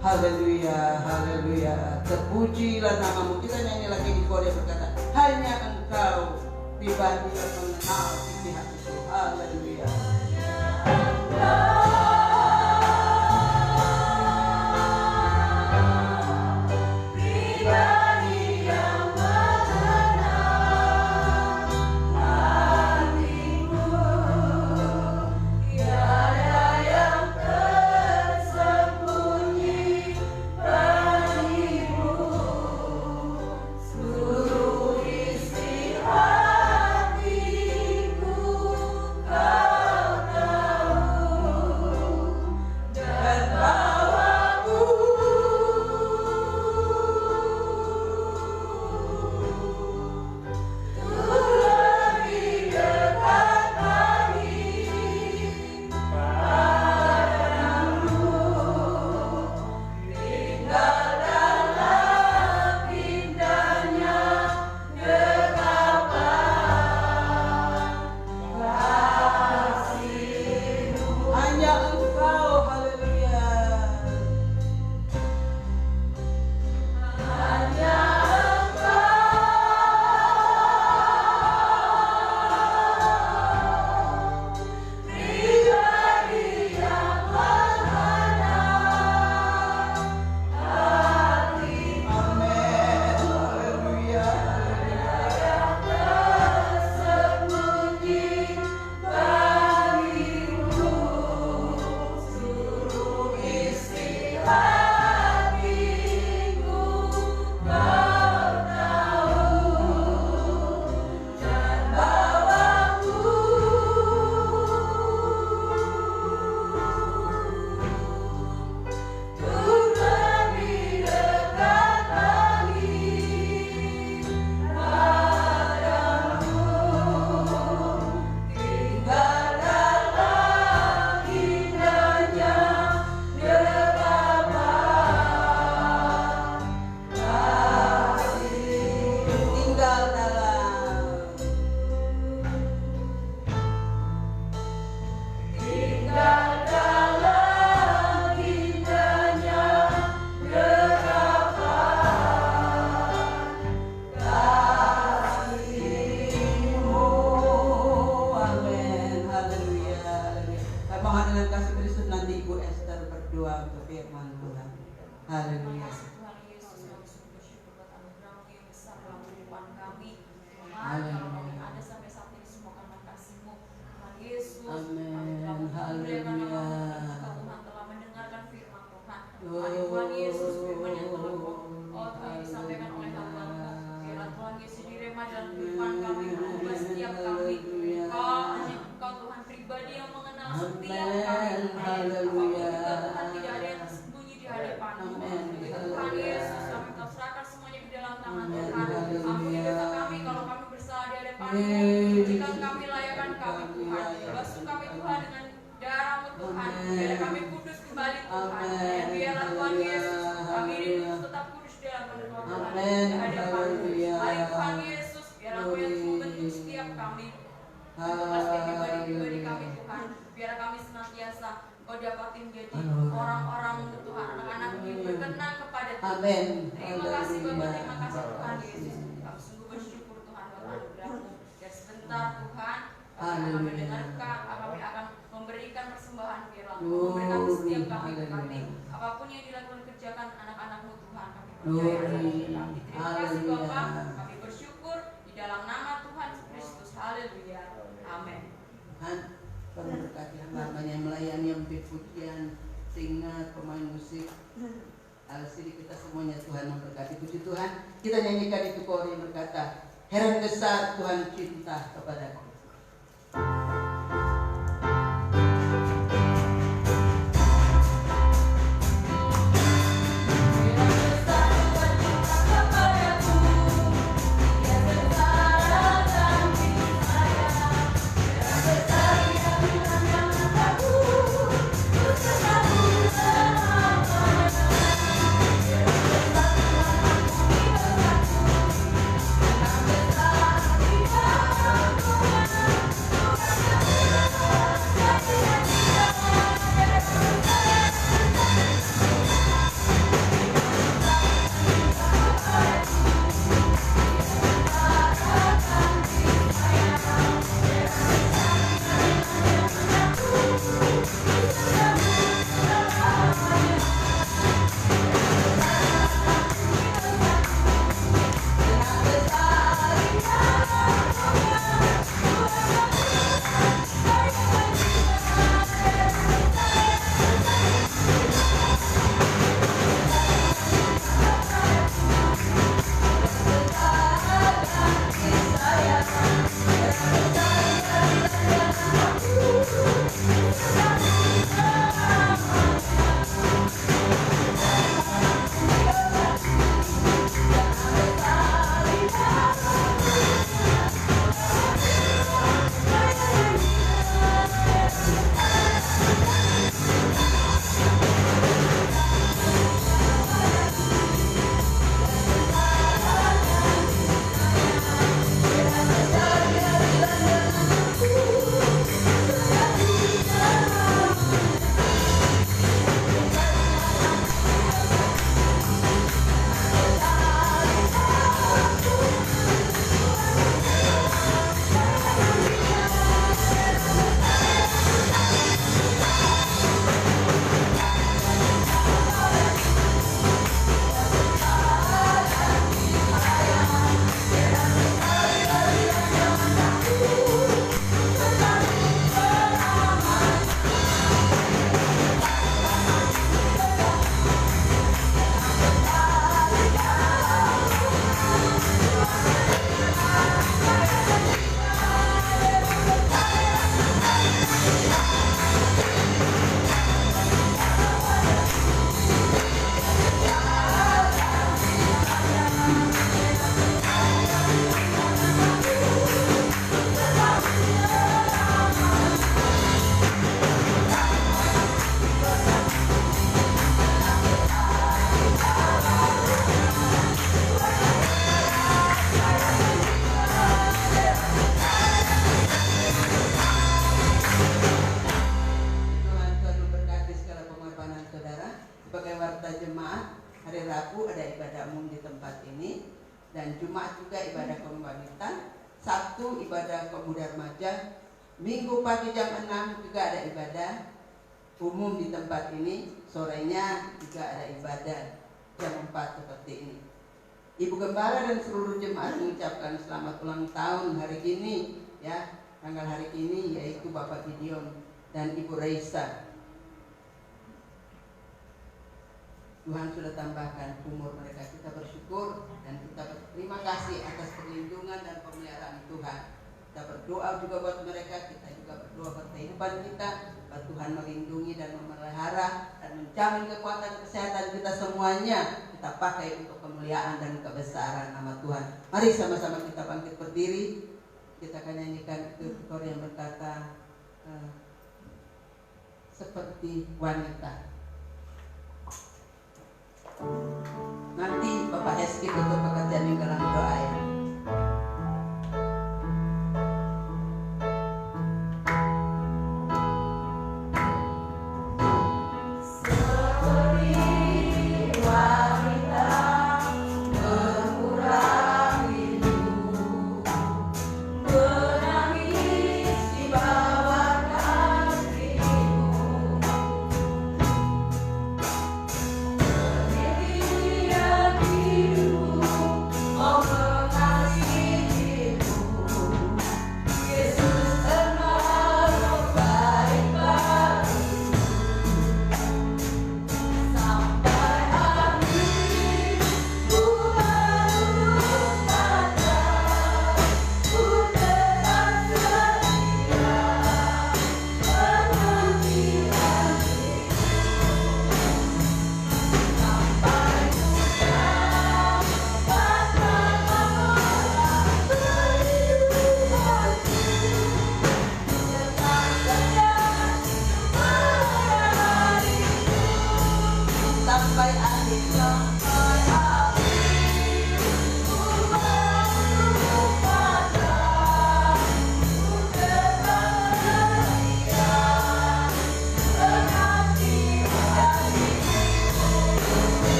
Haleluya, haleluya. Terpujilah nama-Mu. Kita nyanyi lagi di Korea berkata, hanya Engkau pribadi yang mengenal isi hatiku. Haleluya. Amin. Terima kasih Bapak, terima kasih Tuhan Yesus. Kami sungguh bersyukur Tuhan buat anugerah-Mu. Dan sebentar Tuhan, kami akan mendengarkan, kami akan memberikan persembahan firman-Mu, memberikan setiap kami berkati. Apapun yang dilakukan kerjakan anak-anak-Mu Tuhan, kami Glory. percaya. Terima kasih Haleluya. Bapa, kami bersyukur di dalam nama Tuhan Kristus. Haleluya. Amin. Tuhan, kau berkati hamba yang melayani, yang pujian, singer, pemain musik, Al-Siri, kita semuanya Tuhan memberkati. Puji Tuhan, kita nyanyikan itu kor yang berkata, heran besar Tuhan cinta kepadaku. Dan Jumat juga ibadah kaum wanita, Sabtu ibadah kaum muda remaja, Minggu pagi jam 6 juga ada ibadah umum di tempat ini, sorenya juga ada ibadah jam 4 seperti ini. Ibu Gembala dan seluruh jemaat mengucapkan selamat ulang tahun hari ini, ya, tanggal hari ini, yaitu Bapak Gideon dan Ibu Reisa. Tuhan sudah tambahkan umur mereka, kita bersyukur dan kita berterima kasih atas perlindungan dan pemeliharaan Tuhan. Kita berdoa juga buat mereka, kita juga berdoa buat kehidupan kita, buat Tuhan melindungi dan memelihara dan menjamin kekuatan kesehatan kita semuanya, kita pakai untuk kemuliaan dan kebesaran nama Tuhan. Mari sama-sama kita bangkit berdiri, kita akan nyanyikan kor yang berkata seperti wanita. Nanti Bapak Eski tutup pekerjaan yang dalam doa ya.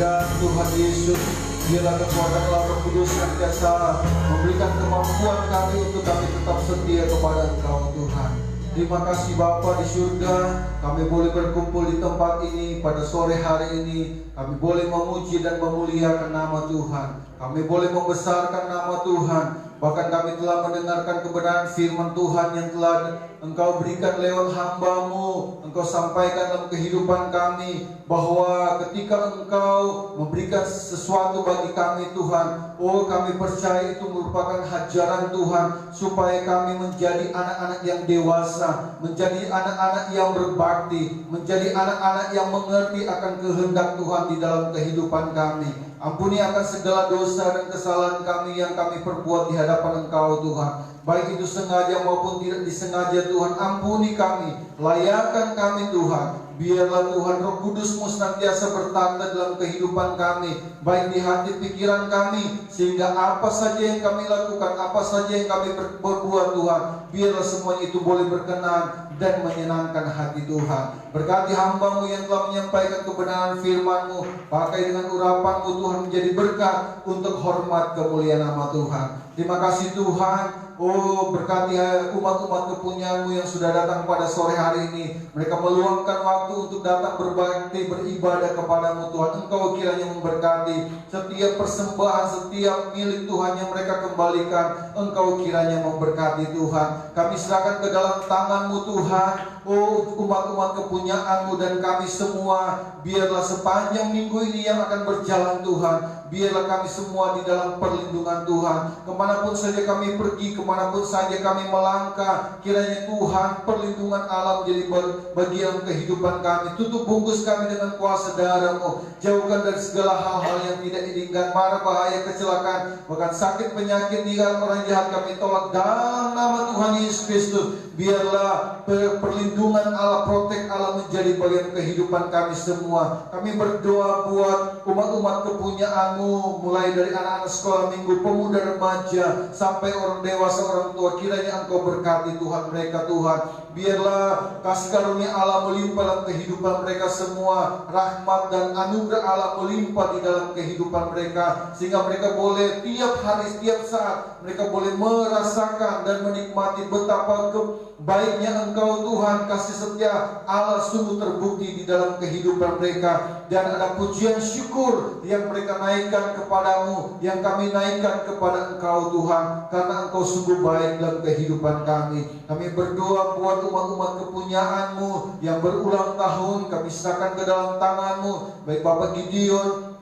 Dan Tuhan Yesus, biarlah kekuatan Roh Kudus senantiasa memberikan kemampuan kami untuk kami tetap setia kepada Engkau Tuhan. Terima kasih Bapa di surga, kami boleh berkumpul di tempat ini pada sore hari ini. Kami boleh memuji dan memuliakan nama Tuhan. Kami boleh membesarkan nama Tuhan. Bahkan kami telah mendengarkan kebenaran firman Tuhan yang telah Engkau berikan lewat hamba-Mu. Engkau sampaikan dalam kehidupan kami bahwa ketika Engkau memberikan sesuatu bagi kami Tuhan, oh kami percaya itu merupakan hajaran Tuhan, supaya kami menjadi anak-anak yang dewasa, menjadi anak-anak yang berbakti, menjadi anak-anak yang mengerti akan kehendak Tuhan di dalam kehidupan kami. Ampuni akan segala dosa dan kesalahan kami yang kami perbuat di hadapan Engkau Tuhan, baik itu sengaja maupun tidak disengaja Tuhan. Ampuni kami, layakkan kami Tuhan. Biarlah Tuhan Roh Kudus-Mu senantiasa bertanda dalam kehidupan kami, baik di hati pikiran kami, sehingga apa saja yang kami lakukan, apa saja yang kami berbuat Tuhan, biarlah semuanya itu boleh berkenan dan menyenangkan hati Tuhan. Berkati hamba-Mu yang telah menyampaikan kebenaran firman-Mu, pakai dengan urapan-Mu Tuhan menjadi berkat untuk hormat kemuliaan nama Tuhan. Terima kasih Tuhan. Oh, berkati umat-umat kepunyaan-Mu yang sudah datang pada sore hari ini. Mereka meluangkan waktu untuk datang berbakti, beribadah kepada-Mu Tuhan. Engkau kiranya memberkati setiap persembahan, setiap milik Tuhan yang mereka kembalikan. Engkau kiranya memberkati Tuhan. Kami serahkan ke dalam tangan-Mu Tuhan. Oh, umat-umat kepunyaan-Mu dan kami semua. Biarlah sepanjang minggu ini yang akan berjalan Tuhan, biarlah kami semua di dalam perlindungan Tuhan. Kemanapun saja kami pergi, kemanapun saja kami melangkah, kiranya Tuhan perlindungan Allah menjadi bagian kehidupan kami. Tutup bungkus kami dengan kuasa darah-Mu. Jauhkan dari segala hal-hal yang tidak diinginkan, mara, bahaya, kecelakaan, bahkan sakit, penyakit, tinggal orang jahat kami tolak dalam nama Tuhan Yesus Kristus. Biarlah perlindungan Allah, protek Allah menjadi bagian kehidupan kami semua. Kami berdoa buat umat-umat kepunyaan-Mu, mulai dari anak-anak sekolah minggu, pemuda, remaja, sampai orang dewasa, orang tua. Kiranya Engkau berkati Tuhan mereka Tuhan. Biarlah kasih karunia Allah melimpah dalam kehidupan mereka semua. Rahmat dan anugerah Allah melimpah di dalam kehidupan mereka, sehingga mereka boleh tiap hari, setiap saat mereka boleh merasakan dan menikmati betapa baiknya Engkau Tuhan. Kasih setia Allah sungguh terbukti di dalam kehidupan mereka. Dan ada pujian syukur yang mereka naikkan kepadamu, yang kami naikkan kepada Engkau Tuhan, karena Engkau sungguh baik dalam kehidupan kami. Kami berdoa buat umat-umat kepunyaan-Mu yang berulang tahun, kami serahkan ke dalam tangan-Mu, baik Bapak Gideon,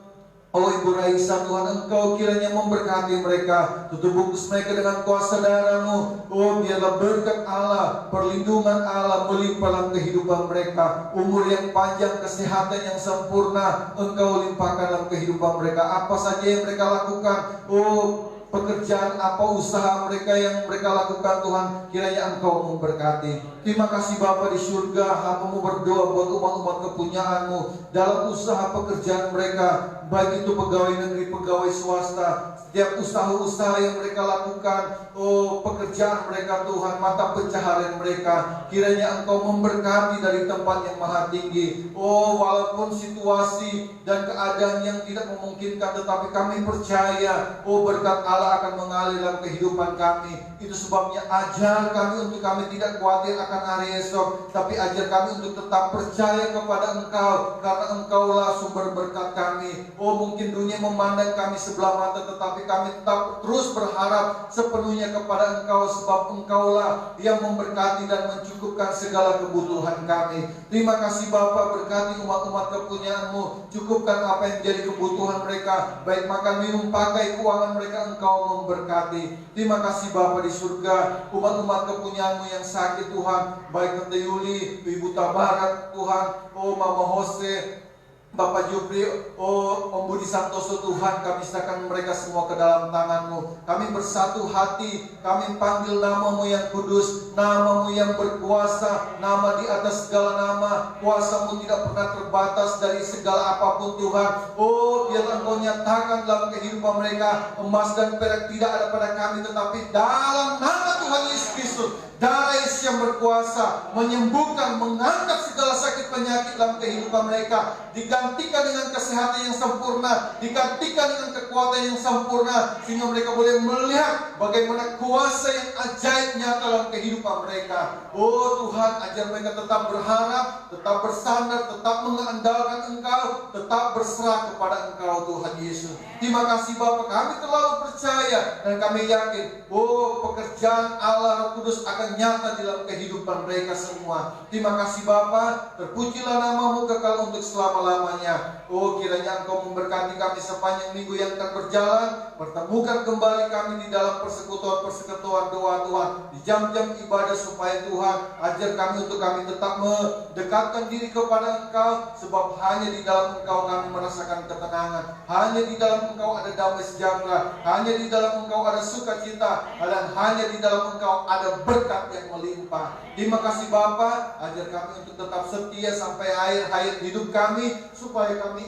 oh Ibu Raisa Tuhan, Engkau kiranya memberkati mereka. Tutup bungkus mereka dengan kuasa darah-Mu. Oh biarlah berkat Allah, perlindungan Allah melimpah dalam kehidupan mereka. Umur yang panjang, kesehatan yang sempurna Engkau limpahkan dalam kehidupan mereka. Apa saja yang mereka lakukan, oh pekerjaan apa, usaha mereka yang mereka lakukan Tuhan, kiranya Engkau memberkati. Terima kasih Bapa di surga, hamba-Mu berdoa buat umat-umat kepunyaan-Mu dalam usaha pekerjaan mereka, baik itu pegawai negeri, pegawai swasta, setiap usaha-usaha yang mereka lakukan, oh pekerjaan mereka Tuhan, mata pencaharian mereka, kiranya Engkau memberkati dari tempat yang maha tinggi. Oh walaupun situasi dan keadaan yang tidak memungkinkan, tetapi kami percaya, oh berkat Allah akan mengalir dalam kehidupan kami. Itu sebabnya ajar kami untuk kami tidak khawatir akan hari esok, tapi ajar kami untuk tetap percaya kepada Engkau, karena Engkaulah sumber berkat kami. Oh mungkin dunia memandang kami sebelah mata, tetapi kami tetap terus berharap sepenuhnya kepada Engkau, sebab Engkaulah yang memberkati dan mencukupkan segala kebutuhan kami. Terima kasih Bapa, berkati umat-umat kepunyaan-Mu, cukupkan apa yang menjadi kebutuhan mereka, baik makan, minum, pakai, keuangan mereka Engkau memberkati. Terima kasih Bapa di surga, umat-umat kepunyaan-Mu yang sakit Tuhan, baik Tante Yuli, Ibu Tabarat Tuhan, oh Mama Jose, Bapak Jupri, oh Om Budi Santoso Tuhan, kami serahkan mereka semua ke dalam tangan-Mu. Kami bersatu hati, kami panggil nama-Mu yang kudus, nama-Mu yang berkuasa, nama di atas segala nama. Kuasa-Mu tidak pernah terbatas dari segala apapun Tuhan. Oh biarlah Engkau nyatakan dalam kehidupan mereka. Emas dan perak tidak ada pada kami, tetapi dalam nama Tuhan Yesus Kristus, Darah Yesus yang berkuasa menyembuhkan, mengangkat segala sakit penyakit dalam kehidupan mereka, digantikan dengan kesehatan yang sempurna, digantikan dengan kekuatan yang sempurna, sehingga mereka boleh melihat bagaimana kuasa yang ajaib nyata dalam kehidupan mereka. Oh Tuhan, ajar mereka tetap berharap, tetap bersandar, tetap mengandalkan Engkau, tetap berserah kepada Engkau Tuhan Yesus. Terima kasih Bapa, kami terlalu percaya dan kami yakin, oh pekerjaan Allah Roh Kudus akan nyata di dalam kehidupan mereka semua. Terima kasih Bapa, terpujilah nama-Mu kekal untuk selama-lamanya. Oh kiranya Engkau memberkati kami sepanjang minggu yang akan berjalan, pertemukan kembali kami di dalam persekutuan doa Tuhan, di jam-jam ibadah, supaya Tuhan ajar kami untuk kami tetap mendekatkan diri kepada Engkau, sebab hanya di dalam Engkau kami merasakan ketenangan, hanya di dalam Engkau ada damai sejahtera, hanya di dalam Engkau ada sukacita, dan hanya di dalam Engkau ada berkat yang melimpah. Terima kasih Bapa, ajar kami untuk tetap setia sampai akhir hayat hidup kami, supaya kami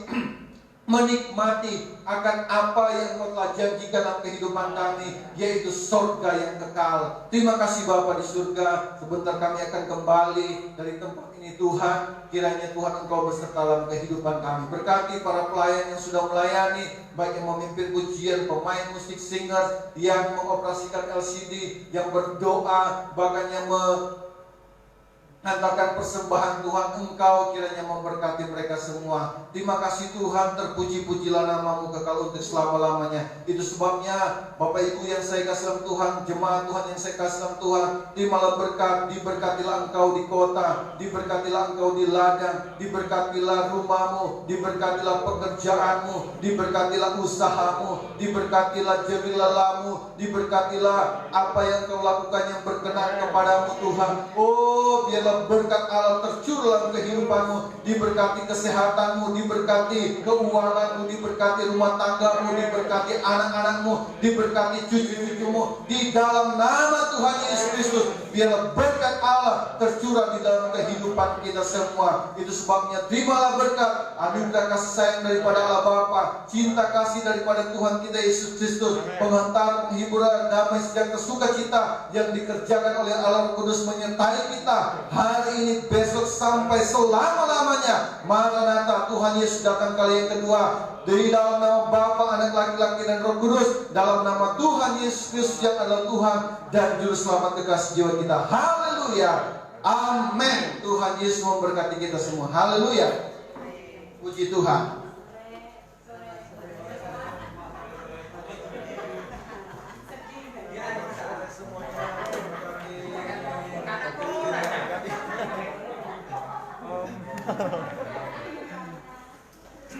menikmati akan apa yang Engkau telah janjikan dalam kehidupan kami, yaitu surga yang kekal. Terima kasih Bapa di surga. Sebentar kami akan kembali dari tempat ini Tuhan. Kiranya Tuhan Engkau berserta dalam kehidupan kami. Berkati para pelayan yang sudah melayani, baik yang memimpin pujian, pemain musik, singers, yang mengoperasikan LCD, yang berdoa, bahkan yang hantarkan persembahan Tuhan. Engkau kiranya memberkati mereka semua. Terima kasih Tuhan, terpuji-pujilah nama-Mu kekal untuk selama-lamanya. Itu sebabnya Bapak Ibu yang saya kasih dalam Tuhan, jemaat Tuhan yang saya kasih dalam Tuhan, terimalah berkat. Diberkatilah engkau di kota, diberkatilah engkau di ladang, diberkatilah rumahmu, diberkatilah pekerjaanmu, diberkatilah usahamu, diberkatilah jerilalamu, diberkatilah apa yang kau lakukan yang berkenan kepadamu Tuhan. Oh biarlah berkat Allah tercurah dalam kehidupanmu, diberkati kesehatanmu, diberkati keuanganmu, diberkati rumah tanggamu, diberkati anak-anakmu, diberkati cucu-cucumu, di dalam nama Tuhan Yesus Kristus. Biarlah berkat Allah tercurah di dalam kehidupan kita semua. Itu sebabnya terimalah berkat, anugerah kasih sayang daripada Allah Bapa, cinta kasih daripada Tuhan kita Yesus Kristus, penghantaran, penghiburan, damai sejahtera, sukacita yang dikerjakan oleh Allah Roh Kudus menyertai kita hari ini, besok, sampai selama-lamanya. Maranatha, Tuhan Yesus datang kali yang kedua. Di dalam nama Bapa, Anak, Laki-laki, dan Roh Kudus, dalam nama Tuhan Yesus Kristus yang adalah Tuhan dan Juru Selamat kekasih jiwa kita. Haleluya, amin. Tuhan Yesus memberkati kita semua. Haleluya, puji Tuhan.